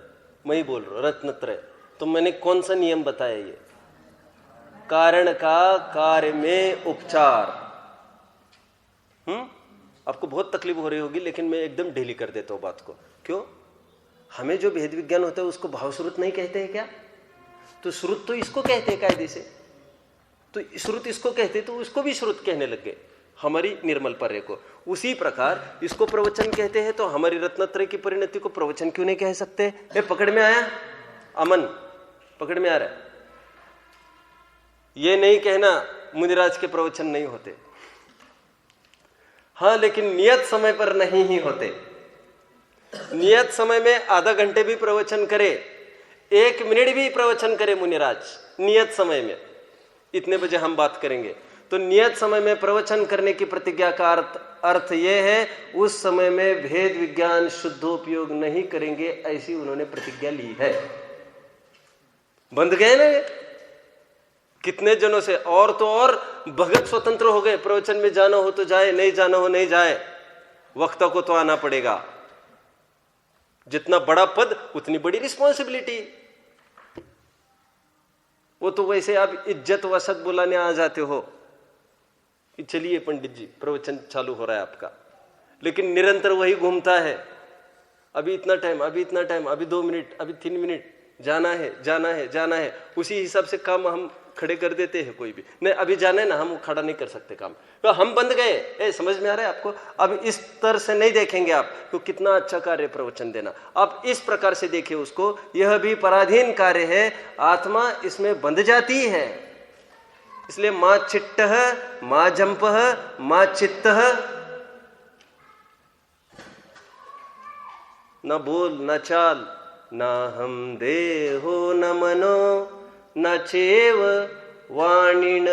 मैं ही बोल रहा हूं रत्नत्रय। तो मैंने कौन सा नियम बताया? ये कारण का कार्य में उपचार। आपको बहुत तकलीफ हो रही होगी, लेकिन मैं एकदम ढीली कर देता हूं बात को। क्यों? हमें जो भेद विज्ञान होता है उसको भाव श्रुत नहीं कहते हैं क्या? तो श्रुत तो इसको कहते हैं कायदे से। तो श्रुत इसको कहते तो उसको भी श्रुत कहने लग गए, हमारी निर्मल पर्य को। उसी प्रकार इसको प्रवचन कहते हैं, तो हमारी रत्नत्रय की परिणति को प्रवचन क्यों नहीं कह सकते? ये पकड़ में आया? अमन पकड़ में आ रहा है? ये नहीं कहना मुनिराज के प्रवचन नहीं होते। हाँ, लेकिन नियत समय पर नहीं ही होते। नियत समय में आधा घंटे भी प्रवचन करे, 1 मिनट भी प्रवचन करे मुनिराज, नियत समय में इतने बजे हम बात करेंगे, तो नियत समय में प्रवचन करने की प्रतिज्ञा का अर्थ यह है उस समय में भेद विज्ञान शुद्धोपयोग नहीं करेंगे, ऐसी उन्होंने प्रतिज्ञा ली है। बंध गए ना कितने जनों से। और तो और भगत स्वतंत्र हो गए, प्रवचन में जाना हो तो जाए, नहीं जाना हो नहीं जाए, वक्ता को तो आना पड़ेगा। जितना बड़ा पद उतनी बड़ी रिस्पॉन्सिबिलिटी। वो तो वैसे आप इज्जत वसत बुलाने आ जाते हो कि चलिए पंडित जी प्रवचन चालू हो रहा है आपका, लेकिन निरंतर वही घूमता है। अभी इतना टाइम, अभी इतना टाइम, अभी 2 मिनट, अभी 3 मिनट, जाना है जाना है जाना है। उसी हिसाब से काम हम खड़े कर देते हैं। कोई भी नहीं, अभी जाना है ना, हम खड़ा नहीं कर सकते काम, तो हम बंद गए। समझ में आ रहा है आपको? अब इस तरह से नहीं देखेंगे आप तो कितना अच्छा कार्य प्रवचन देना। आप इस प्रकार से देखिए उसको, यह भी पराधीन कार्य है, आत्मा इसमें बंध जाती है। इसलिए मां चिट्ट, मां जंप, मां चित्त, न बोल, न चाल, नाहं देहो न मनो न चेव वाणिन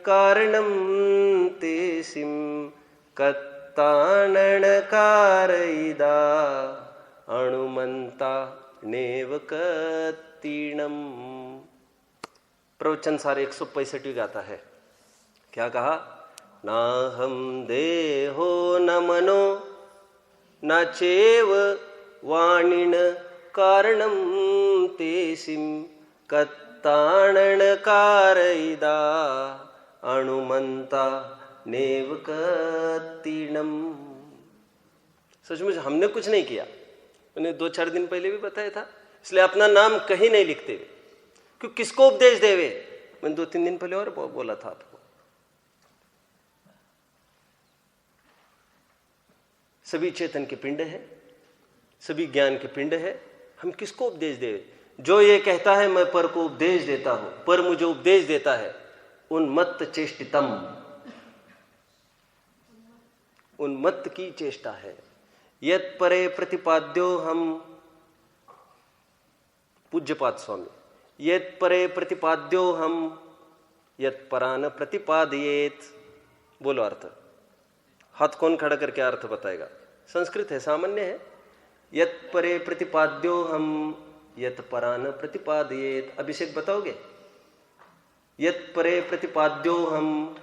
कारणं तेसिं कत्ताननकारयिदा अणुमंता नेव कत्तीणम। प्रवचन सार 165 गाता है। क्या कहा? नाहं देहो न मनो न चेव वाणिन कारणं तेसिं कत्ताननकारयिदा अणुमंता नेव कत्तीणम। सचमुच हमने कुछ नहीं किया। मैंने 2-4 दिन पहले भी बताया था, इसलिए अपना नाम कहीं नहीं लिखते। क्यों? किसको उपदेश देवे? मैंने 2-3 दिन पहले और बोला था आपको। सभी चेतन के पिंड है, सभी ज्ञान के पिंड है। हम किसको उपदेश देवे? जो ये कहता है मैं पर को उपदेश देता हूं, पर मुझे उपदेश देता है, उन्मत्त चेष्टितम, उन्मत्त की चेष्टा है। यत् परे प्रतिपाद्यो हम, पूज्यपाद स्वामी, यत् परे प्रतिपाद्यो हम यत् परान प्रतिपादयेत। बोलो अर्थ। हाथ कौन खड़ा करके अर्थ बताएगा? संस्कृत है, सामान्य है। यत् परे प्रतिपाद्यो हम यत् परान प्रतिपादयेत। अभिषेक बताओगे? यत् परे प्रतिपाद्यो हम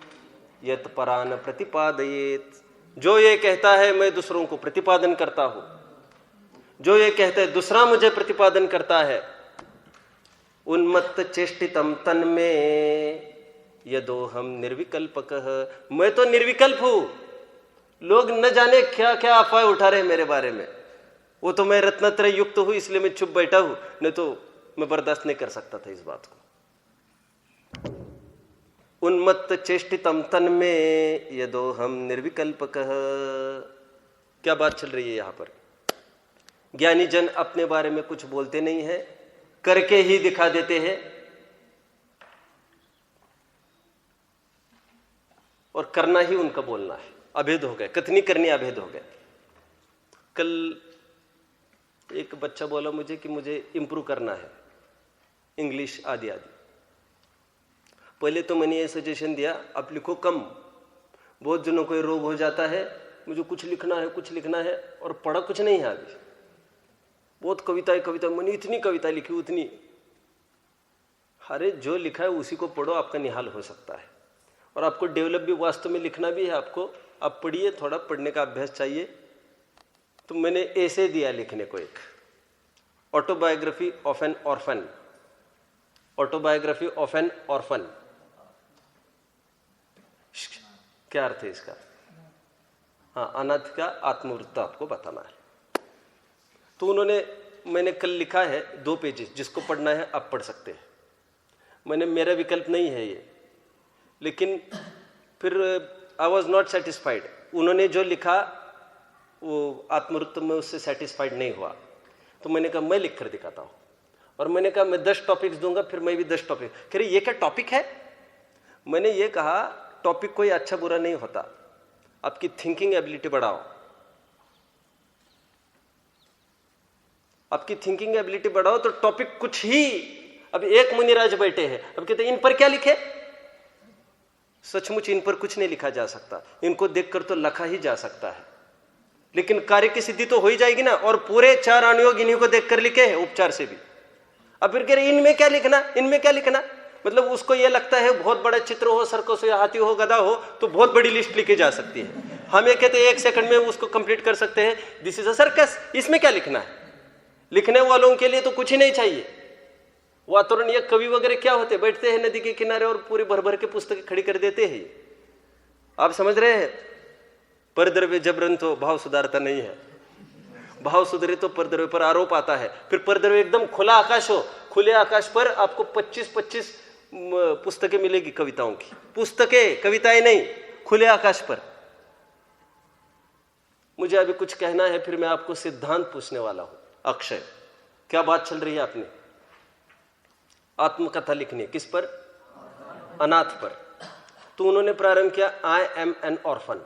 यत् परान प्रतिपादयेत। जो ये कहता है मैं दूसरों को प्रतिपादन करता हूं, जो ये कहता है दूसरा मुझे प्रतिपादन करता है, उन्मत्त चेष्टितम तन्मे यदो हम निर्विकल्पकः। मैं तो निर्विकल्प हूं। लोग न जाने क्या क्या अफवाह उठा रहे मेरे बारे में। वो तो मैं रत्नत्रय युक्त हूं इसलिए मैं चुप बैठा हूं, नहीं तो मैं बर्दाश्त नहीं कर सकता था इस बात को। उन्मत्त चेष्टितम तन्मे यदो हम निर्विकल्पकः। क्या बात चल रही है यहां पर? ज्ञानी जन अपने बारे में कुछ बोलते नहीं है, करके ही दिखा देते हैं, और करना ही उनका बोलना है। अभेद हो गए, कथनी करनी अभेद हो गए। कल एक बच्चा बोला मुझे कि मुझे इंप्रूव करना है इंग्लिश आदि आदि। पहले तो मैंने ये सजेशन दिया आप लिखो कम। बहुत जनों को रोग हो जाता है, मुझे कुछ लिखना है कुछ लिखना है, और पढ़ा कुछ नहीं है अभी। बहुत कविताएं मैंने इतनी कविता लिखी उतनी। अरे जो लिखा है उसी को पढ़ो, आपका निहाल हो सकता है। और आपको डेवलप भी वास्तव में लिखना भी है आपको। आप पढ़िए, थोड़ा पढ़ने का अभ्यास चाहिए। तो मैंने ऐसे दिया लिखने को, एक autobiography of N orphan. Autobiography of N orphan क्या अर्थ है इसका? हाँ, अनाथ का आत्मवृत्त आपको बताना है। तो उन्होंने, मैंने कल लिखा है 2 पेजेस, जिसको पढ़ना है आप पढ़ सकते हैं। मैंने, मेरा विकल्प नहीं है ये, लेकिन फिर आई वॉज नॉट सेटिस्फाइड। उन्होंने जो लिखा वो आत्मवृत्त में उससे सेटिस्फाइड नहीं हुआ। तो मैंने कहा मैं लिख कर दिखाता हूँ। और मैंने कहा मैं 10 टॉपिक्स दूंगा, फिर मैं भी 10 टॉपिक। कह रही ये क्या टॉपिक है? मैंने ये कहा टॉपिक कोई अच्छा बुरा नहीं होता, आपकी थिंकिंग एबिलिटी बढ़ाओ। आपकी थिंकिंग एबिलिटी बढ़ाओ तो टॉपिक कुछ ही। अब एक मुनिराज बैठे हैं, अब कहते इन पर क्या लिखे? सचमुच इन पर कुछ नहीं लिखा जा सकता। इनको देखकर तो लिखा ही जा सकता है, लेकिन कार्य की सिद्धि तो हो ही जाएगी ना। और पूरे 4 अनुयोग इन्हीं को देखकर लिखे हैं, उपचार से भी। अब फिर कह रहे इनमें क्या लिखना, इनमें क्या लिखना? मतलब उसको यह लगता है बहुत बड़ा चित्र हो, सर्कस हो या हाथी हो गधा हो तो बहुत बड़ी लिस्ट लिखी जा सकती है। हम ये कहते हैं 1 सेकंड में उसको कंप्लीट कर सकते हैं। This is a circus. इसमें क्या लिखना है? लिखने वालों के लिए तो कुछ ही नहीं चाहिए। वातावरण, ये कवि वगैरह क्या होते, बैठते हैं नदी के किनारे और पूरी भर भर के पुस्तकें खड़ी कर देते हैं। आप समझ रहे हैं? परद्रव्य जबरन तो भाव सुधारता नहीं है। भाव सुधरे तो परद्रव्य पर आरोप आता है। फिर परद्रव्य एकदम खुला आकाश हो, खुले आकाश पर आपको 25-25 पुस्तकें मिलेगी कविताओं की। पुस्तकें, कविताएं नहीं, खुले आकाश पर। मुझे अभी कुछ कहना है, फिर मैं आपको सिद्धांत पूछने वाला हूं। अक्षय, क्या बात चल रही है आपने? आत्मकथा लिखनी, किस पर? अनाथ पर। तो उन्होंने प्रारंभ किया आई एम एन ऑर्फन,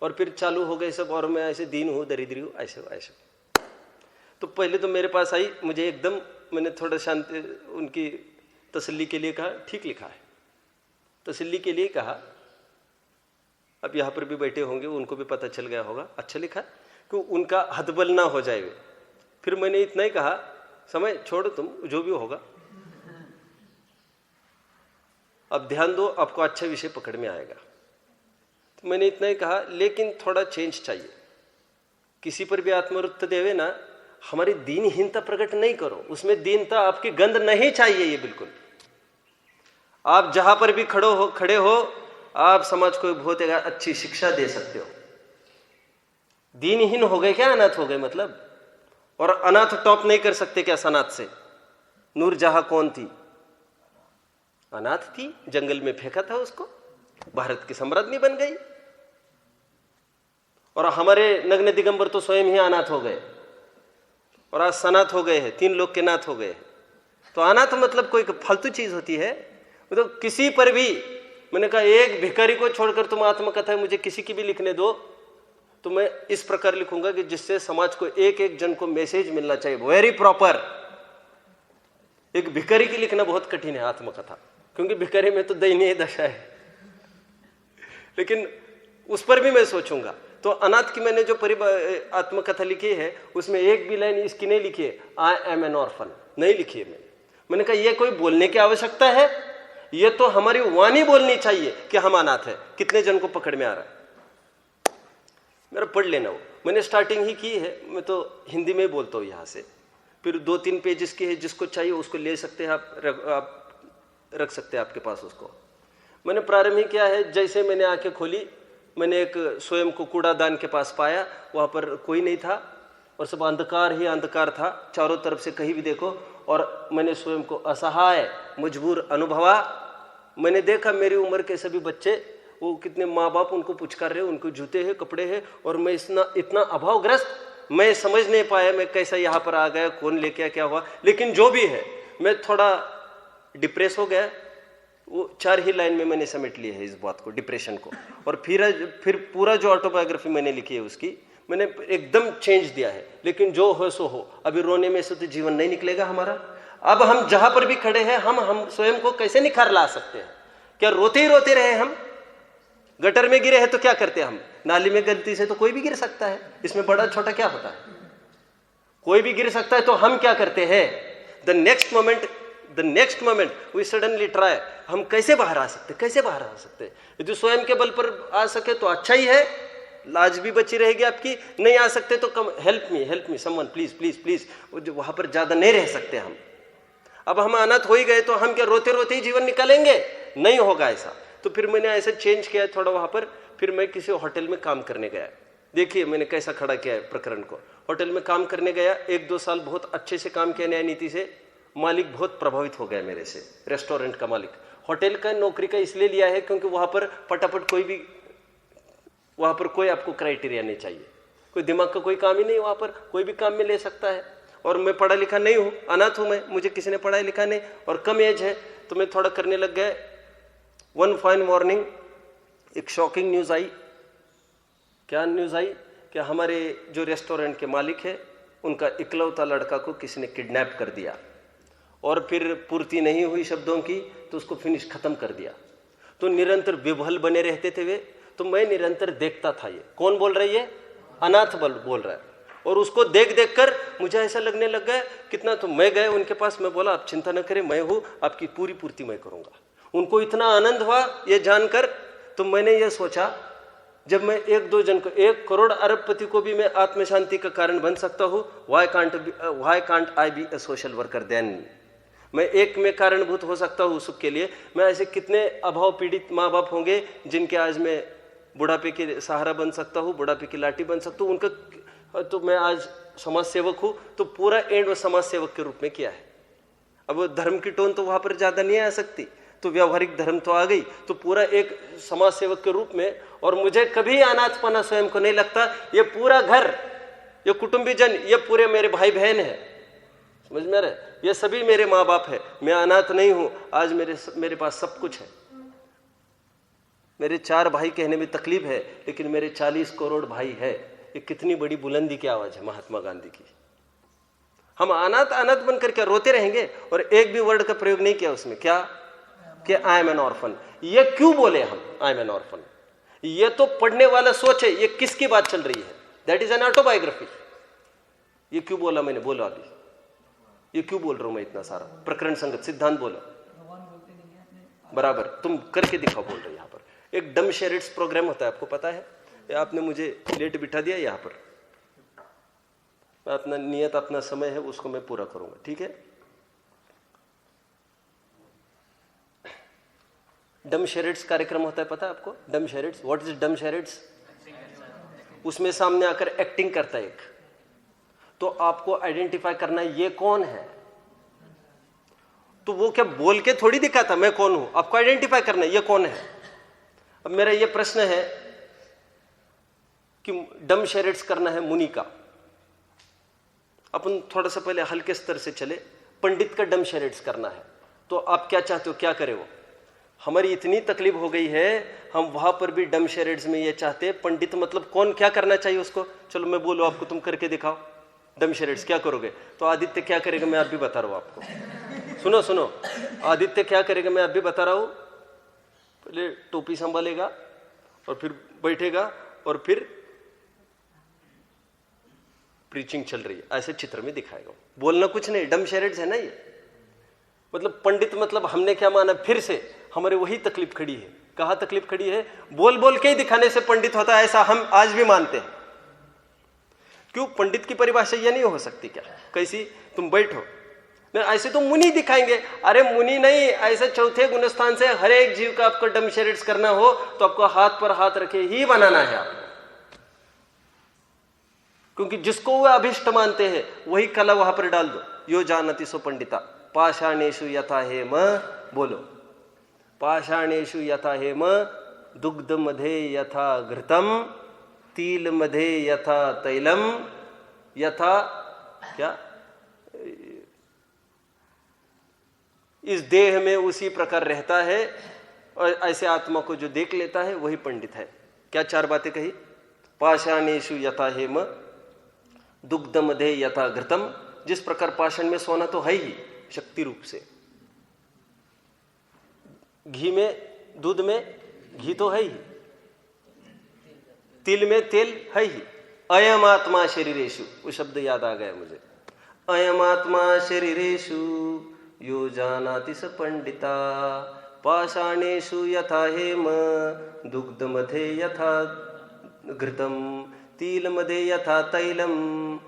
और फिर चालू हो गए सब, और मैं ऐसे दीन हूं, दरिद्री हूं, ऐसे ऐसे। तो पहले तो मेरे पास आई, मुझे एकदम, मैंने थोड़ा शांति उनकी तसल्ली के लिए कहा ठीक लिखा है, तसल्ली के लिए कहा। अब यहाँ पर भी बैठे होंगे, उनको भी पता चल गया होगा अच्छा लिखा, कि उनका हथबल ना हो जाए। फिर मैंने इतना ही कहा, समय छोड़ो तुम, जो भी होगा अब ध्यान दो, आपको अच्छा विषय पकड़ में आएगा। तो मैंने इतना ही कहा, लेकिन थोड़ा चेंज चाहिए। किसी पर भी आत्मवृत्त देवे ना, हमारी दीनहीनता प्रकट नहीं करो, उसमें दीनता आपकी गंध नहीं चाहिए। ये बिल्कुल, आप जहां पर भी खड़े हो आप समाज को बहुत अच्छी शिक्षा दे सकते हो। दीनहीन हो गए क्या, अनाथ हो गए मतलब? और अनाथ टॉप नहीं कर सकते क्या सनाथ से? नूरजहां कौन थी? अनाथ थी, जंगल में फेंका था उसको, भारत की सम्राज्ञी बन गई। और हमारे नग्न दिगंबर तो स्वयं ही अनाथ हो गए, और आज सनाथ हो गए हैं, 3 लोग के नाथ हो गए। तो अनाथ मतलब कोई फालतू चीज होती है? तो किसी पर भी, मैंने कहा एक भिखारी को छोड़कर तुम आत्मकथा मुझे किसी की भी लिखने दो, तो मैं इस प्रकार लिखूंगा कि जिससे समाज को एक एक जन को मैसेज मिलना चाहिए, वेरी प्रॉपर। एक भिखारी की लिखना बहुत कठिन है आत्मकथा, क्योंकि भिखारी में तो दयनीय दशा है। लेकिन उस पर भी मैं सोचूंगा। तो अनाथ की मैंने जो आत्मकथा लिखी है, उसमें एक भी लाइन इसकी नहीं लिखी है, आई एम एन ऑर्फन, नहीं लिखी है मैंने कहा ये कोई बोलने की आवश्यकता है? ये तो हमारी वाणी बोलनी चाहिए कि हम अनाथ है। कितने जन को पकड़ में आ रहा है? मेरा पढ़ लेना। वो मैंने स्टार्टिंग ही की है, मैं तो हिंदी में बोलता हूँ यहाँ से। फिर 2-3 पेजेस की है, जिसको चाहिए उसको ले सकते हैं आप रख सकते हैं आपके पास उसको। मैंने प्रारंभ ही किया है, जैसे मैंने आंखें खोली, मैंने एक स्वयं को कूड़ादान के पास पाया। वहाँ पर कोई नहीं था और सब अंधकार ही अंधकार था, चारों तरफ से कहीं भी देखो। और मैंने स्वयं को असहाय मजबूर अनुभवा। मैंने देखा मेरी उम्र के सभी बच्चे, वो कितने माँ बाप उनको पुचकार रहे, उनको जूते हैं, कपड़े हैं, और मैं इतना अभावग्रस्त, मैं समझ नहीं पाया मैं कैसा यहाँ पर आ गया, कौन लेके क्या हुआ। लेकिन जो भी है, मैं थोड़ा डिप्रेस हो गया। वो 4 ही लाइन में मैंने समेट लिया है इस बात को, डिप्रेशन को। और फिर पूरा जो ऑटोबायोग्राफी मैंने लिखी है उसकी मैंने एकदम चेंज दिया है। लेकिन जो हो सो हो, अभी रोने में से तो जीवन नहीं निकलेगा हमारा। अब हम जहां पर भी खड़े हैं, हम स्वयं को कैसे निखार ला सकते हैं? क्या रोते ही रोते रहे हम? गटर में गिरे हैं तो क्या करते हैं हम? नाली में गलती से तो कोई भी गिर सकता है, इसमें बड़ा छोटा क्या होता है? कोई भी गिर सकता है। तो हम क्या करते हैं? The next moment we suddenly try, हम कैसे बाहर आ सकते? यदि स्वयं के बल पर आ सके तो अच्छा ही है, लाज भी बची रहेगी आपकी। नहीं आ सकते तो कम, हेल्प मी समवन, प्लीज। वहां पर ज्यादा नहीं रह सकते हम। अब हम अनाथ हो ही गए तो हम क्या रोते रोते ही जीवन निकालेंगे? नहीं होगा ऐसा। तो फिर मैंने ऐसे चेंज किया थोड़ा वहां पर। फिर मैं किसी होटल में काम करने गया। देखिए मैंने कैसा खड़ा किया है प्रकरण को। होटल में काम करने गया, 1-2 साल बहुत अच्छे से काम किया न्याय नीति से। मालिक बहुत प्रभावित हो गया मेरे से, रेस्टोरेंट का मालिक। होटल का नौकरी का इसलिए लिया है क्योंकि वहां पर फटाफट वहां पर कोई आपको क्राइटेरिया नहीं चाहिए, कोई दिमाग का कोई काम ही नहीं, वहां पर कोई भी काम में ले सकता है। और मैं पढ़ा लिखा नहीं हूँ, अनाथ हूं मैं, मुझे किसी ने पढ़ाया लिखा नहीं, और कम एज है, तो मैं थोड़ा करने लग गया। वन फाइन मॉर्निंग एक शॉकिंग न्यूज आई। क्या न्यूज आई? कि हमारे जो रेस्टोरेंट के मालिक है, उनका इकलौता लड़का को किसी ने किडनैप कर दिया, और फिर पूर्ति नहीं हुई शब्दों की तो उसको फिनिश खत्म कर दिया। तो निरंतर विभल बने रहते थे वे। तो मैं निरंतर देखता था, ये कौन बोल रही है? अनाथ बोल रहा है। और उसको देख देख कर मुझे ऐसा लगने लग गया कितना। तो मैं गए उनके पास, मैं बोला आप चिंता न करें, मैं हूं, आपकी पूरी पूर्ति मैं करूंगा। उनको इतना आनंद हुआ ये जानकर। तो मैंने ये सोचा, जब मैं 1-2 जन को, 1 करोड़ अरबपति को भी मैं आत्म शांति का कारण बन सकता हूं, why can't I be a social worker then? मैं एक में कारणभूत हो सकता हूँ सुख के लिए। मैं ऐसे कितने अभाव पीड़ित माँ बाप होंगे जिनके आज मैं बुढ़ापे के सहारा बन सकता हूँ, बुढ़ापे की लाठी बन सकता हूँ उनका। तो मैं आज समाज सेवक हूँ, तो पूरा एंड वो समाज सेवक के रूप में किया है। अब धर्म की टोन तो वहां पर ज्यादा नहीं आ सकती, तो व्यावहारिक धर्म तो आ गई, तो पूरा एक समाज सेवक के रूप में। और मुझे कभी अनाथपना स्वयं को नहीं लगता। ये पूरा घर, ये कुटुंबीजन, ये पूरे मेरे भाई बहन है, समझ में रहे? ये सभी मेरे माँ बाप है। मैं अनाथ नहीं हूं। आज मेरे पास सब कुछ है। मेरे 4 भाई कहने में तकलीफ है, लेकिन मेरे 40 करोड़ भाई है। ये कितनी बड़ी बुलंदी की आवाज है महात्मा गांधी की। हम अनाथ अनाथ बनकर क्या रोते रहेंगे और एक भी वर्ड का प्रयोग नहीं किया उसमें, क्या कि आई एम एन ऑर्फन। ये क्यों बोले हम आई एम एन ऑर्फन? ये तो पढ़ने वाला सोच है, ये किसकी बात चल रही है? That is an autobiography. ये क्यों बोला मैंने? बोलो अभी, ये क्यों बोल रहा हूं मैं इतना सारा? प्रकरण संगत सिद्धांत बोलो बराबर, तुम करके दिखाओ बोल रहे। यहां पर एक डम शेरिट्स प्रोग्राम होता है, आपको पता है? आपने मुझे लेट बिठा दिया यहां पर, अपना नियत अपना समय है उसको मैं पूरा करूंगा, ठीक है? डम शेरिट्स कार्यक्रम होता है, पता है आपको? डम शेरिट्स, व्हाट इज डम शेरिट्स? उसमें सामने आकर एक्टिंग करता है एक, तो आपको आइडेंटिफाई करना है ये कौन है। तो वो क्या बोल के थोड़ी दिखाता मैं कौन हूं, आपको आइडेंटिफाई करना है ये कौन है। अब मेरा ये प्रश्न है कि डम शेरिट्स करना है मुनि का, अपन थोड़ा सा पहले हल्के स्तर से चले, पंडित का डम शेरिट्स करना है, तो आप क्या चाहते हो, क्या करे वो? हमारी इतनी तकलीफ हो गई है, हम वहां पर भी डम शेरिट्स में ये चाहते, पंडित मतलब कौन, क्या करना चाहिए उसको? चलो मैं बोलूं आपको, तुम करके दिखाओ डम शेरिट्स, क्या करोगे? तो आदित्य क्या करेगा मैं आप भी बता रहा हूं आपको। सुनो सुनो, आदित्य क्या करेगा मैं आप भी बता रहा हूं। पहले टोपी संभालेगा और फिर बैठेगा और फिर प्रीचिंग चल रही है, ऐसे चित्र में दिखाएगा। बोलना कुछ नहीं, डम शेरिट्स है ना ये। मतलब पंडित मतलब हमने क्या माना, फिर से हमारे वही तकलीफ खड़ी है। कहाँ तकलीफ खड़ी है? बोल बोल के ही दिखाने से पंडित होता है, ऐसा हम आज भी मानते हैं। क्यों? पंडित की परिभाषा ये नहीं हो सकती क्या? कैसी? तुम बैठो नहीं, ऐसे तो मुनि दिखाएंगे। अरे मुनि नहीं, ऐसे चौथे गुणस्थान से हर एक जीव का आपको डम शेरिट्स करना हो तो आपको हाथ पर हाथ रखे ही बनाना है आपको, क्योंकि जिसको वह अभिष्ट मानते हैं वही कला वहां पर डाल दो। यो जानति सो पंडिता पाषाणेषु यथा हेम, बोलो पाषाणेषु यथा हेम, दुग्ध मध्ये यथा घृतम, तिल मध्ये यथा तैलम, यथा क्या, इस देह में उसी प्रकार रहता है, और ऐसे आत्मा को जो देख लेता है वही पंडित है। क्या चार बातें कही? पाषाणेषु यथा हेम, दुग्ध मध्ये यथा घृतम, जिस प्रकार पाषाण में सोना तो है ही शक्ति रूप से, घी में दूध में घी तो है ही, तिल में तेल है ही। अयम आत्मा शरीरेषु, वो शब्द याद आ गया मुझे। अयम आत्मा शरीरेषु यो जानाति स पंडिता पाषाणेषु यथा हेम, दुग्ध मध्ये यथा घृतम, तिल मध्ये यथा तैलम।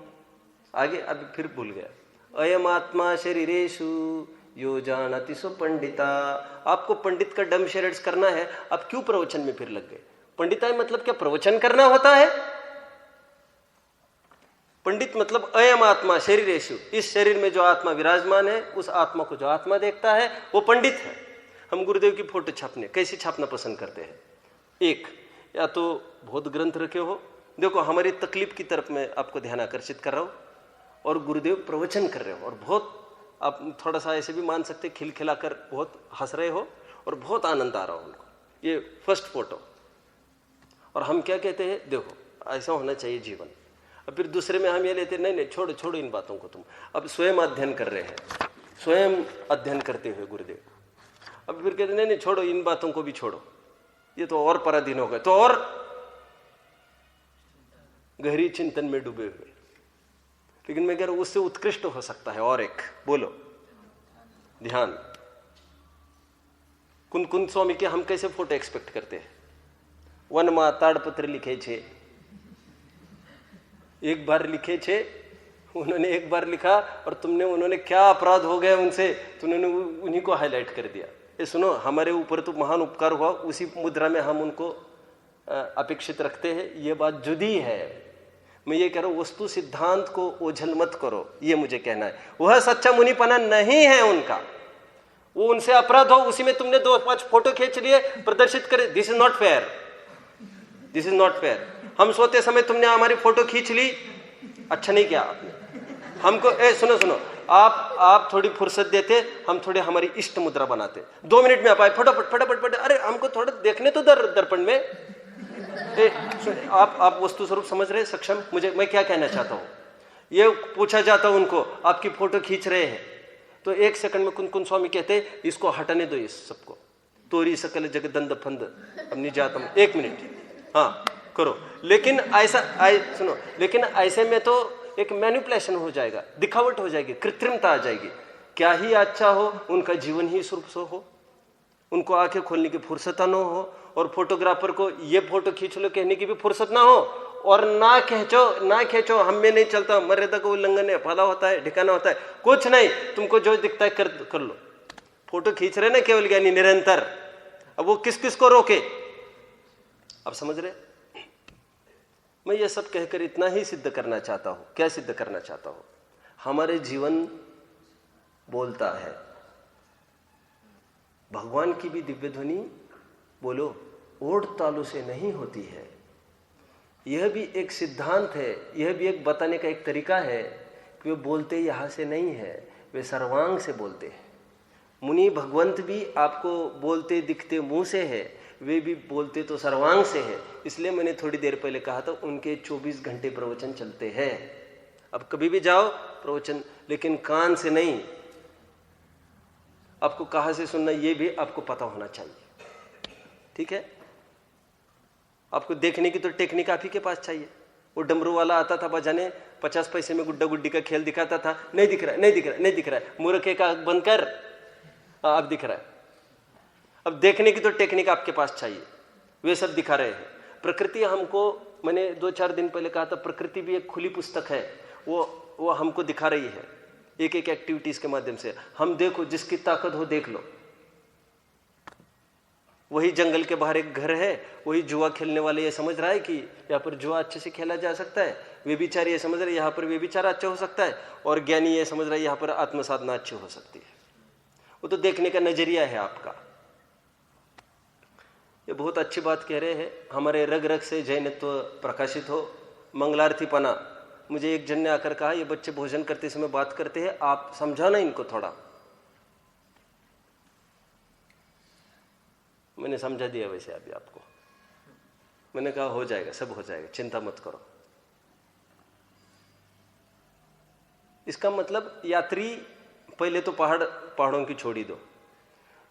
आगे अभी फिर भूल गया। अयम आत्मा शरीरेषु यो जानति सो पंडिता। आपको पंडित का डम शेरिट्स करना है, आप क्यों प्रवचन में फिर लग गए? पंडिताई मतलब क्या प्रवचन करना होता है? पंडित मतलब अयम आत्मा शरीरेषु, इस शरीर में जो आत्मा विराजमान है उस आत्मा को जो आत्मा देखता है वो पंडित है। हम गुरुदेव की फोटो छापने कैसी छापना पसंद करते हैं? एक या तो बहुत ग्रंथ रखे हो, देखो हमारी तकलीफ की तरफ मैं आपको ध्यान आकर्षित कर रहा हूं, और गुरुदेव प्रवचन कर रहे हो और बहुत आप थोड़ा सा ऐसे भी मान सकते खिलखिलाकर बहुत हंस रहे हो और बहुत आनंद आ रहा हो उनको, ये फर्स्ट फोटो। और हम क्या कहते हैं, देखो ऐसा होना चाहिए जीवन। अब फिर दूसरे में हम ये लेते नहीं नहीं छोड़ो छोड़ो इन बातों को, तुम अब स्वयं अध्ययन कर रहे हैं, स्वयं अध्ययन करते हुए गुरुदेव। अब फिर कहते नहीं नहीं छोड़ो इन बातों को भी छोड़ो, ये तो और पराधीन हो गए, तो और गहरी चिंतन में डूबे हुए। लेकिन मैं कह रहा हूं उससे उत्कृष्ट हो सकता है और एक, बोलो ध्यान। कुन कुन स्वामी के हम कैसे फोटो एक्सपेक्ट करते हैं? वनमा ताड़पत्र लिखे छे, एक बार लिखे छे, उन्होंने एक बार लिखा और तुमने उन्होंने क्या अपराध हो गया उनसे, तुमने उन्हीं को हाईलाइट कर दिया। ये सुनो, हमारे ऊपर तो महान उपकार हुआ, उसी मुद्रा में हम उनको अपेक्षित रखते हैं, ये बात जुदी है। मैं ये कह रहा हूं वस्तु सिद्धांत को ओझल मत करो, ये मुझे कहना है। वह सच्चा मुनिपना नहीं है उनका, वो उनसे अपराध हो, उसी में तुमने 2-5 फोटो खींच लिए प्रदर्शित करे, this is not fair, this is not fair. हम सोते समय तुमने हमारी फोटो खींच ली, अच्छा नहीं किया आपने हमको। सुनो सुनो, आप थोड़ी फुर्सत देते, हम थोड़ी हमारी इष्ट मुद्रा बनाते, 2 मिनट में आप आए फटाफट फटाफट फटाफट, अरे हमको थोड़ा देखने तो दर्पण में। आप वस्तु स्वरूप समझ रहे सक्षम, मैं क्या कहना चाहता हूं, ये पूछा जाता उनको, आपकी फोटो खींच रहे हैं, तो 1 सेकंड में कुन स्वामी कहते इसको हटाने दो, इस सबको, तोरी सकल जगदंद फंद अब नहीं जाता, 1 मिनट, हाँ करो। लेकिन सुनो, लेकिन ऐसे में तो एक मैनिपुलेशन हो जाएगा, दिखावट हो जाएगी, कृत्रिमता आ जाएगी। क्या ही अच्छा हो, उनका जीवन ही सुरभ हो, उनको आंखें खोलने की फुर्सत न हो, और फोटोग्राफर को ये फोटो खींच लो कहने की भी फुर्सत ना हो, और ना खींचो, हम में नहीं चलता, मर्यादा का उल्लंघन है, फला होता है, ठिकाना होता है, कुछ नहीं, तुमको जो दिखता है कर लो। फोटो खींच रहे ना केवल ज्ञानी निरंतर, अब वो किस किस को रोके, अब समझ रहे। मैं ये सब कहकर इतना ही सिद्ध करना चाहता हूं। क्या सिद्ध करना चाहता हूं? हमारे जीवन बोलता है, भगवान की भी दिव्य ध्वनि बोलो ओढ़ तालू से नहीं होती है। यह भी एक सिद्धांत है, यह भी एक बताने का एक तरीका है कि वे बोलते यहां से नहीं है, वे सर्वांग से बोलते हैं। मुनि भगवंत भी आपको बोलते दिखते मुंह से है, वे भी बोलते तो सर्वांग से है। इसलिए मैंने थोड़ी देर पहले कहा था उनके 24 घंटे प्रवचन चलते हैं। अब कभी भी जाओ प्रवचन, लेकिन कान से नहीं, आपको कहां से सुनना ये भी आपको पता होना चाहिए, ठीक है। आपको देखने की तो टेक्निक आप ही के पास चाहिए। वो डमरू वाला आता था बजाने, 50 पैसे में गुड्डा गुड्डी का खेल दिखाता था, नहीं दिख रहा है, मूर्ख एक आंख बंद कर, अब दिख रहा है। अब देखने की तो टेक्निक आपके पास चाहिए, वे सब दिखा रहे हैं। प्रकृति हमको, मैंने 2-4 दिन पहले कहा था, प्रकृति भी एक खुली पुस्तक है, वो हमको दिखा रही है एक एक एक्टिविटीज के माध्यम से। हम देखो, जिसकी ताकत हो देख लो। वही जंगल के बाहर एक घर है, वही जुआ खेलने वाले ये समझ रहा है कि यहाँ पर जुआ अच्छे से खेला जा सकता है, वे विचार ये समझ रहे यहाँ पर वे विचार अच्छा हो सकता है, और ज्ञानी ये समझ रहा है यहाँ पर आत्मसाधना अच्छी हो सकती है। वो तो देखने का नजरिया है आपका। ये बहुत अच्छी बात कह रहे हैं, हमारे रग रग से जैनत्व प्रकाशित हो, मंगलार्थी पना। मुझे एक जन ने आकर कहा, ये बच्चे भोजन करते समय बात करते हैं, आप समझाना इनको थोड़ा। मैंने समझा दिया वैसे अभी आपको। मैंने कहा हो जाएगा, सब हो जाएगा, चिंता मत करो। इसका मतलब यात्री पहले तो पहाड़ों की छोड़ी दो।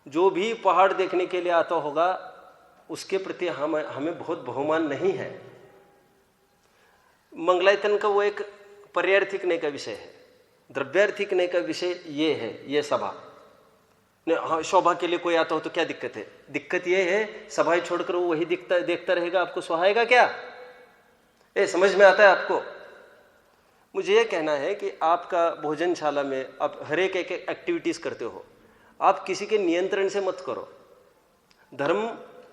जो भी पहाड़ देखने के लिए आता होगा उसके प्रति हमें बहुत बहुमान नहीं है। मंगलायतन का वो एक पर्यार्थिकने का विषय है, द्रव्यार्थिकने का विषय ये है, ये सभा। हाँ, शोभा के लिए कोई आता हो तो क्या दिक्कत है? दिक्कत ये है सभाएं छोड़कर वो वही देखता रहेगा, आपको सुहाएगा क्या? समझ में आता है आपको? मुझे ये कहना है कि आपका भोजनशाला में आप हर एक एक्टिविटीज करते हो, आप किसी के नियंत्रण से मत करो। धर्म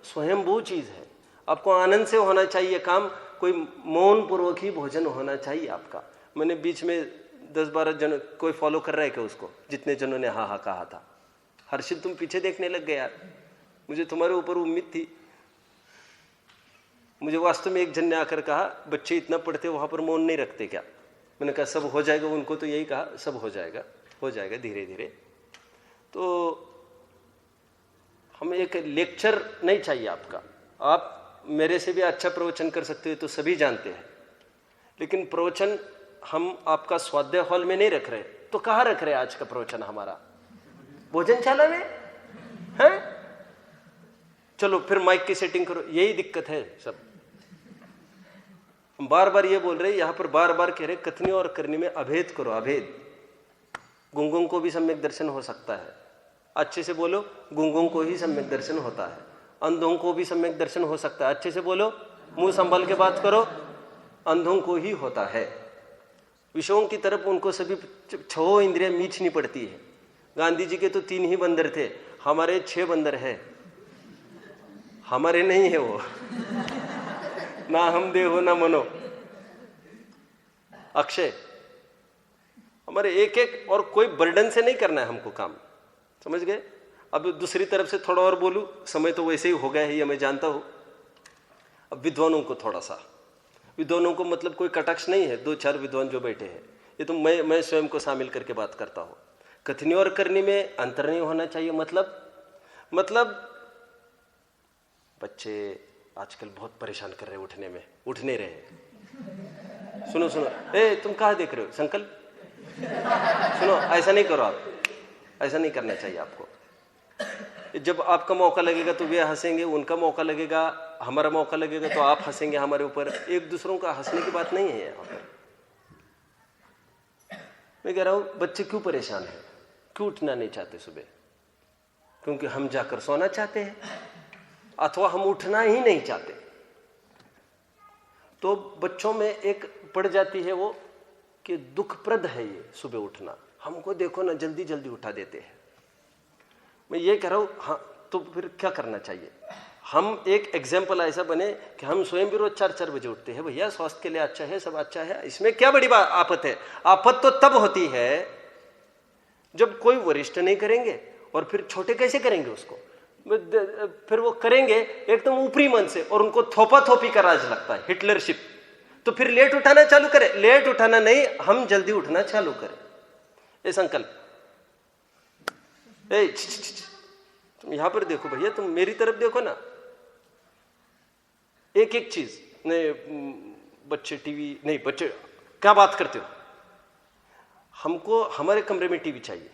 स्वयंभू चीज है, आपको आनंद से होना चाहिए काम, कोई मौन पूर्वक ही भोजन होना चाहिए आपका। मैंने बीच में 10-12 जन, कोई फॉलो कर रहा है क्या उसको? जितने जनों ने हाँ हाँ कहा था। हर्षित तुम पीछे देखने लग गए यार, मुझे तुम्हारे ऊपर उम्मीद थी। मुझे वास्तव में एक जन ने आकर कहा, बच्चे इतना पढ़ते वहां पर मौन नहीं रखते क्या? मैंने कहा सब हो जाएगा। उनको तो यही कहा, सब हो जाएगा धीरे धीरे। तो हमें एक लेक्चर नहीं चाहिए आपका। आप मेरे से भी अच्छा प्रवचन कर सकते हो तो सभी जानते हैं, लेकिन प्रवचन हम आपका स्वाध्याय हॉल में नहीं रख रहे। तो कहाँ रख रहे आज का प्रवचन हमारा? भोजनशाला में है? चलो फिर माइक की सेटिंग करो, यही दिक्कत है सब। हम बार बार ये बोल रहे, यहां पर बार बार कह रहे कथनी और करनी में अभेद करो, अभेद। गुंगों को भी सम्यक दर्शन हो सकता है, अच्छे से बोलो, गुंगों को ही सम्यक दर्शन होता है। अंधों को भी सम्यक दर्शन हो सकता है, अच्छे से बोलो, मुंह संभल के बात करो, अंधों को ही होता है। विषयों की तरफ उनको सभी 6 इंद्रियां मीचनी पड़ती है। गांधी जी के तो 3 ही बंदर थे, हमारे 6 बंदर है। हमारे नहीं है वो ना हम देहो ना मनो, अक्षय हमारे एक एक। और कोई बर्डन से नहीं करना है हमको काम, समझ गए? अब दूसरी तरफ से थोड़ा और बोलूं, समय तो वैसे ही हो गया है ये मैं जानता हूं। अब विद्वानों को थोड़ा सा, विद्वानों को मतलब कोई कटाक्ष नहीं है, 2-4 विद्वान जो बैठे हैं, ये तो मैं स्वयं को शामिल करके बात करता हूं। कथनी और करनी में अंतर नहीं होना चाहिए। मतलब बच्चे आजकल बहुत परेशान कर रहे हैं, उठने में उठ नहीं रहे, सुनो सुनो, तुम कहाँ देख रहे हो संकल्प? सुनो, ऐसा नहीं करो आप, ऐसा नहीं करना चाहिए आपको। जब आपका मौका लगेगा तो वे हंसेंगे, उनका मौका लगेगा, हमारा मौका लगेगा तो आप हंसेंगे हमारे ऊपर। एक दूसरों का हंसने की बात नहीं है यहाँ पर। मैं कह रहा हूं बच्चे क्यों परेशान हैं, क्यों उठना नहीं चाहते सुबह? क्योंकि हम जाकर सोना चाहते हैं, अथवा हम उठना ही नहीं चाहते। तो बच्चों में एक पड़ जाती है वो कि दुखप्रद है ये सुबह उठना। हमको देखो ना जल्दी जल्दी उठा देते हैं। मैं ये कह रहा हूं, हाँ तो फिर क्या करना चाहिए? हम एक एग्जाम्पल ऐसा बने कि हम स्वयं भी रोज 4-4 बजे उठते हैं। भैया स्वास्थ्य के लिए अच्छा है, सब अच्छा है, इसमें क्या बड़ी बात आफत है? आफत तो तब होती है जब कोई वरिष्ठ नहीं करेंगे और फिर छोटे कैसे करेंगे उसको? फिर वो करेंगे एकदम ऊपरी मन से और उनको थोपा थोपी का राज लगता है, हिटलरशिप। तो फिर लेट उठाना चालू करें। लेट उठाना नहीं, हम जल्दी उठना चालू करें। ये संकल्प। तुम यहां पर देखो भैया, तुम मेरी तरफ देखो ना। एक एक चीज नहीं, बच्चे टीवी नहीं, बच्चे क्या बात करते हो? हमको हमारे कमरे में टीवी चाहिए,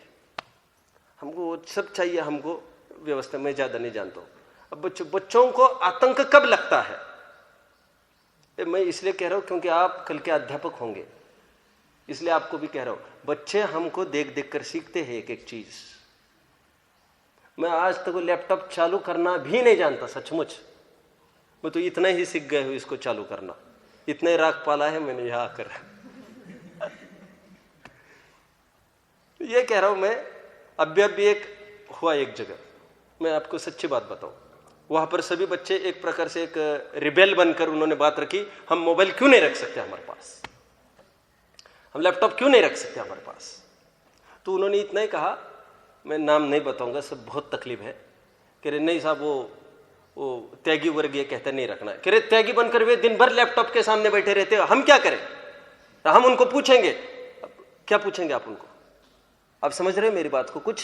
हमको सब चाहिए, हमको व्यवस्था। मैं ज्यादा नहीं जानता हूं। अब बच्चों को आतंक कब लगता है? मैं इसलिए कह रहा हूं क्योंकि आप कल के अध्यापक होंगे, इसलिए आपको भी कह रहा हूं। बच्चे हमको देख देख कर सीखते हैं एक एक चीज। मैं आज तक लैपटॉप चालू करना भी नहीं जानता, सचमुच। मैं तो इतना ही सीख गए हूं इसको चालू करना, इतना ही राग पाला है मैंने यहां आकर। ये कह रहा हूं मैं। अभी एक हुआ एक जगह, मैं आपको सच्ची बात बताऊं। वहां पर सभी बच्चे एक प्रकार से एक रिबेल बनकर उन्होंने बात रखी, हम मोबाइल क्यों नहीं रख सकते हमारे पास, हम लैपटॉप क्यों नहीं रख सकते हमारे पास? तो उन्होंने इतना ही कहा, मैं नाम नहीं बताऊंगा, सब बहुत तकलीफ है। कह रहे नहीं साहब, वो त्यागी वर्ग ये कहते नहीं रखना। कह रहे त्यागी बनकर वे दिन भर लैपटॉप के सामने बैठे रहते, हम क्या करें? हम उनको पूछेंगे, क्या पूछेंगे आप उनको? आप समझ रहे हो मेरी बात को? कुछ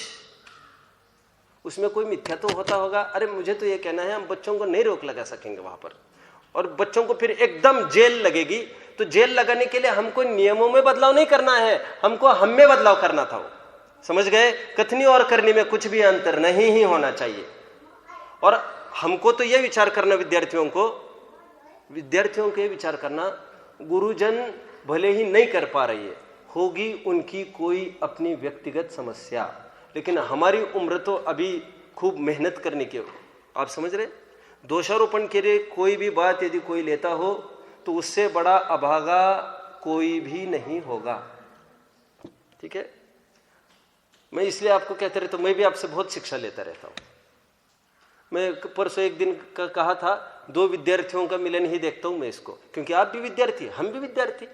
उसमें कोई मिथ्या तो होता होगा। अरे मुझे तो ये कहना है, हम बच्चों को नहीं रोक लगा सकेंगे वहां पर, और बच्चों को फिर एकदम जेल लगेगी। तो जेल लगाने के लिए हमको नियमों में बदलाव नहीं करना है, हमको हम में बदलाव करना था। वो समझ गए? कथनी और करनी में कुछ भी अंतर नहीं ही होना चाहिए। और हमको तो ये विचार करना, विद्यार्थियों के विचार करना, गुरुजन भले ही नहीं कर पा रही है, होगी उनकी कोई अपनी व्यक्तिगत समस्या, लेकिन हमारी उम्र तो अभी खूब मेहनत करने की। आप समझ रहे? दोषारोपण के लिए कोई भी बात यदि कोई लेता हो तो उससे बड़ा अभागा कोई भी नहीं होगा। ठीक है? मैं इसलिए आपको कहते रहता हूं, मैं भी आपसे बहुत शिक्षा लेता रहता हूं। मैं परसों एक दिन कहा था, 2 विद्यार्थियों का मिलन ही देखता हूं मैं इसको, क्योंकि आप भी विद्यार्थी, हम भी विद्यार्थी,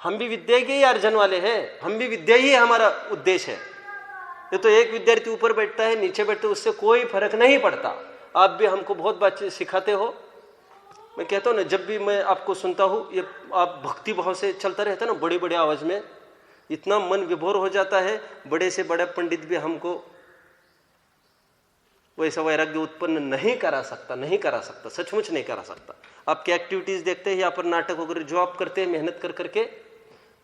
हम भी विद्या के ही अर्जन वाले हैं, हम भी विद्या ही हमारा उद्देश्य है। ये तो एक विद्यार्थी ऊपर बैठता है, नीचे बैठते, उससे कोई फर्क नहीं पड़ता। आप भी हमको बहुत बात सिखाते हो। मैं कहता हूं ना, जब भी मैं आपको सुनता हूं, ये आप भक्ति भाव से चलता रहता है ना, बड़ी बड़ी आवाज में, इतना मन विभोर हो जाता है। बड़े से बड़ा पंडित भी हमको वैसा वैराग्य उत्पन्न नहीं करा सकता, सचमुच नहीं करा सकता। आपकी एक्टिविटीज देखते हैं, यहाँ पर नाटक वगैरह जो आप करते हैं मेहनत कर करके,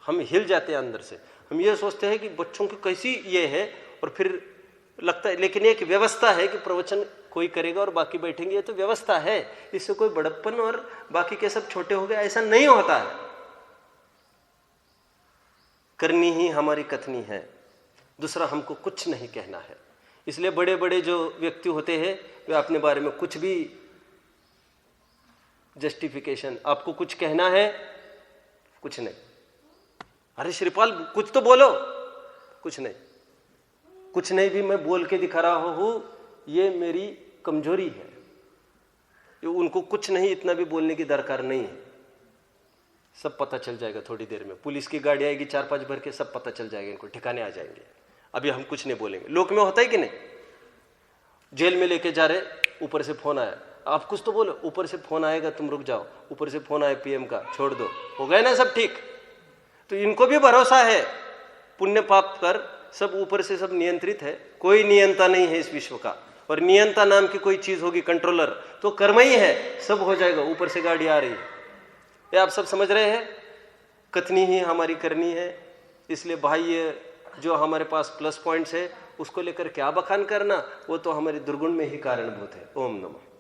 हम हिल जाते हैं अंदर से। हम ये सोचते हैं कि बच्चों की कैसी ये है, और फिर लगता है, लेकिन एक व्यवस्था है कि प्रवचन कोई करेगा और बाकी बैठेंगे, ये तो व्यवस्था है, इससे कोई बड़प्पन और बाकी के सब छोटे हो गए ऐसा नहीं होता है। करनी ही हमारी कथनी है, दूसरा हमको कुछ नहीं कहना है। इसलिए बड़े बड़े जो व्यक्ति होते हैं वे अपने बारे में कुछ भी जस्टिफिकेशन, आपको कुछ कहना है, कुछ नहीं। अरे श्रीपाल कुछ तो बोलो, कुछ नहीं भी मैं बोल के दिखा रहा हूं, ये मेरी कमजोरी है। ये उनको कुछ नहीं, इतना भी बोलने की दरकार नहीं है। सब पता चल जाएगा थोड़ी देर में, पुलिस की गाड़ी आएगी 4-5 भर के, सब पता चल जाएगा, इनको ठिकाने आ जाएंगे। अभी हम कुछ नहीं बोलेंगे। लोक में होता है कि नहीं? जेल में लेके जा रहे, ऊपर से फोन आया, आप कुछ तो बोलो, ऊपर से फोन आएगा, तुम रुक जाओ, ऊपर से फोन आया पीएम का, छोड़ दो, हो गए ना सब ठीक। तो इनको भी भरोसा है, पुण्य पाप कर सब ऊपर से सब नियंत्रित है, कोई नियंता नहीं है इस विश्व का। और नियंता नाम की कोई चीज होगी, कंट्रोलर, तो कर्म ही है, सब हो जाएगा। ऊपर से गाड़ी आ रही है, ये आप सब समझ रहे हैं। कथनी ही हमारी करनी है। इसलिए बाह्य जो हमारे पास प्लस पॉइंट्स है उसको लेकर क्या बखान करना, वो तो हमारे दुर्गुण में ही कारणभूत है। ओम नमः।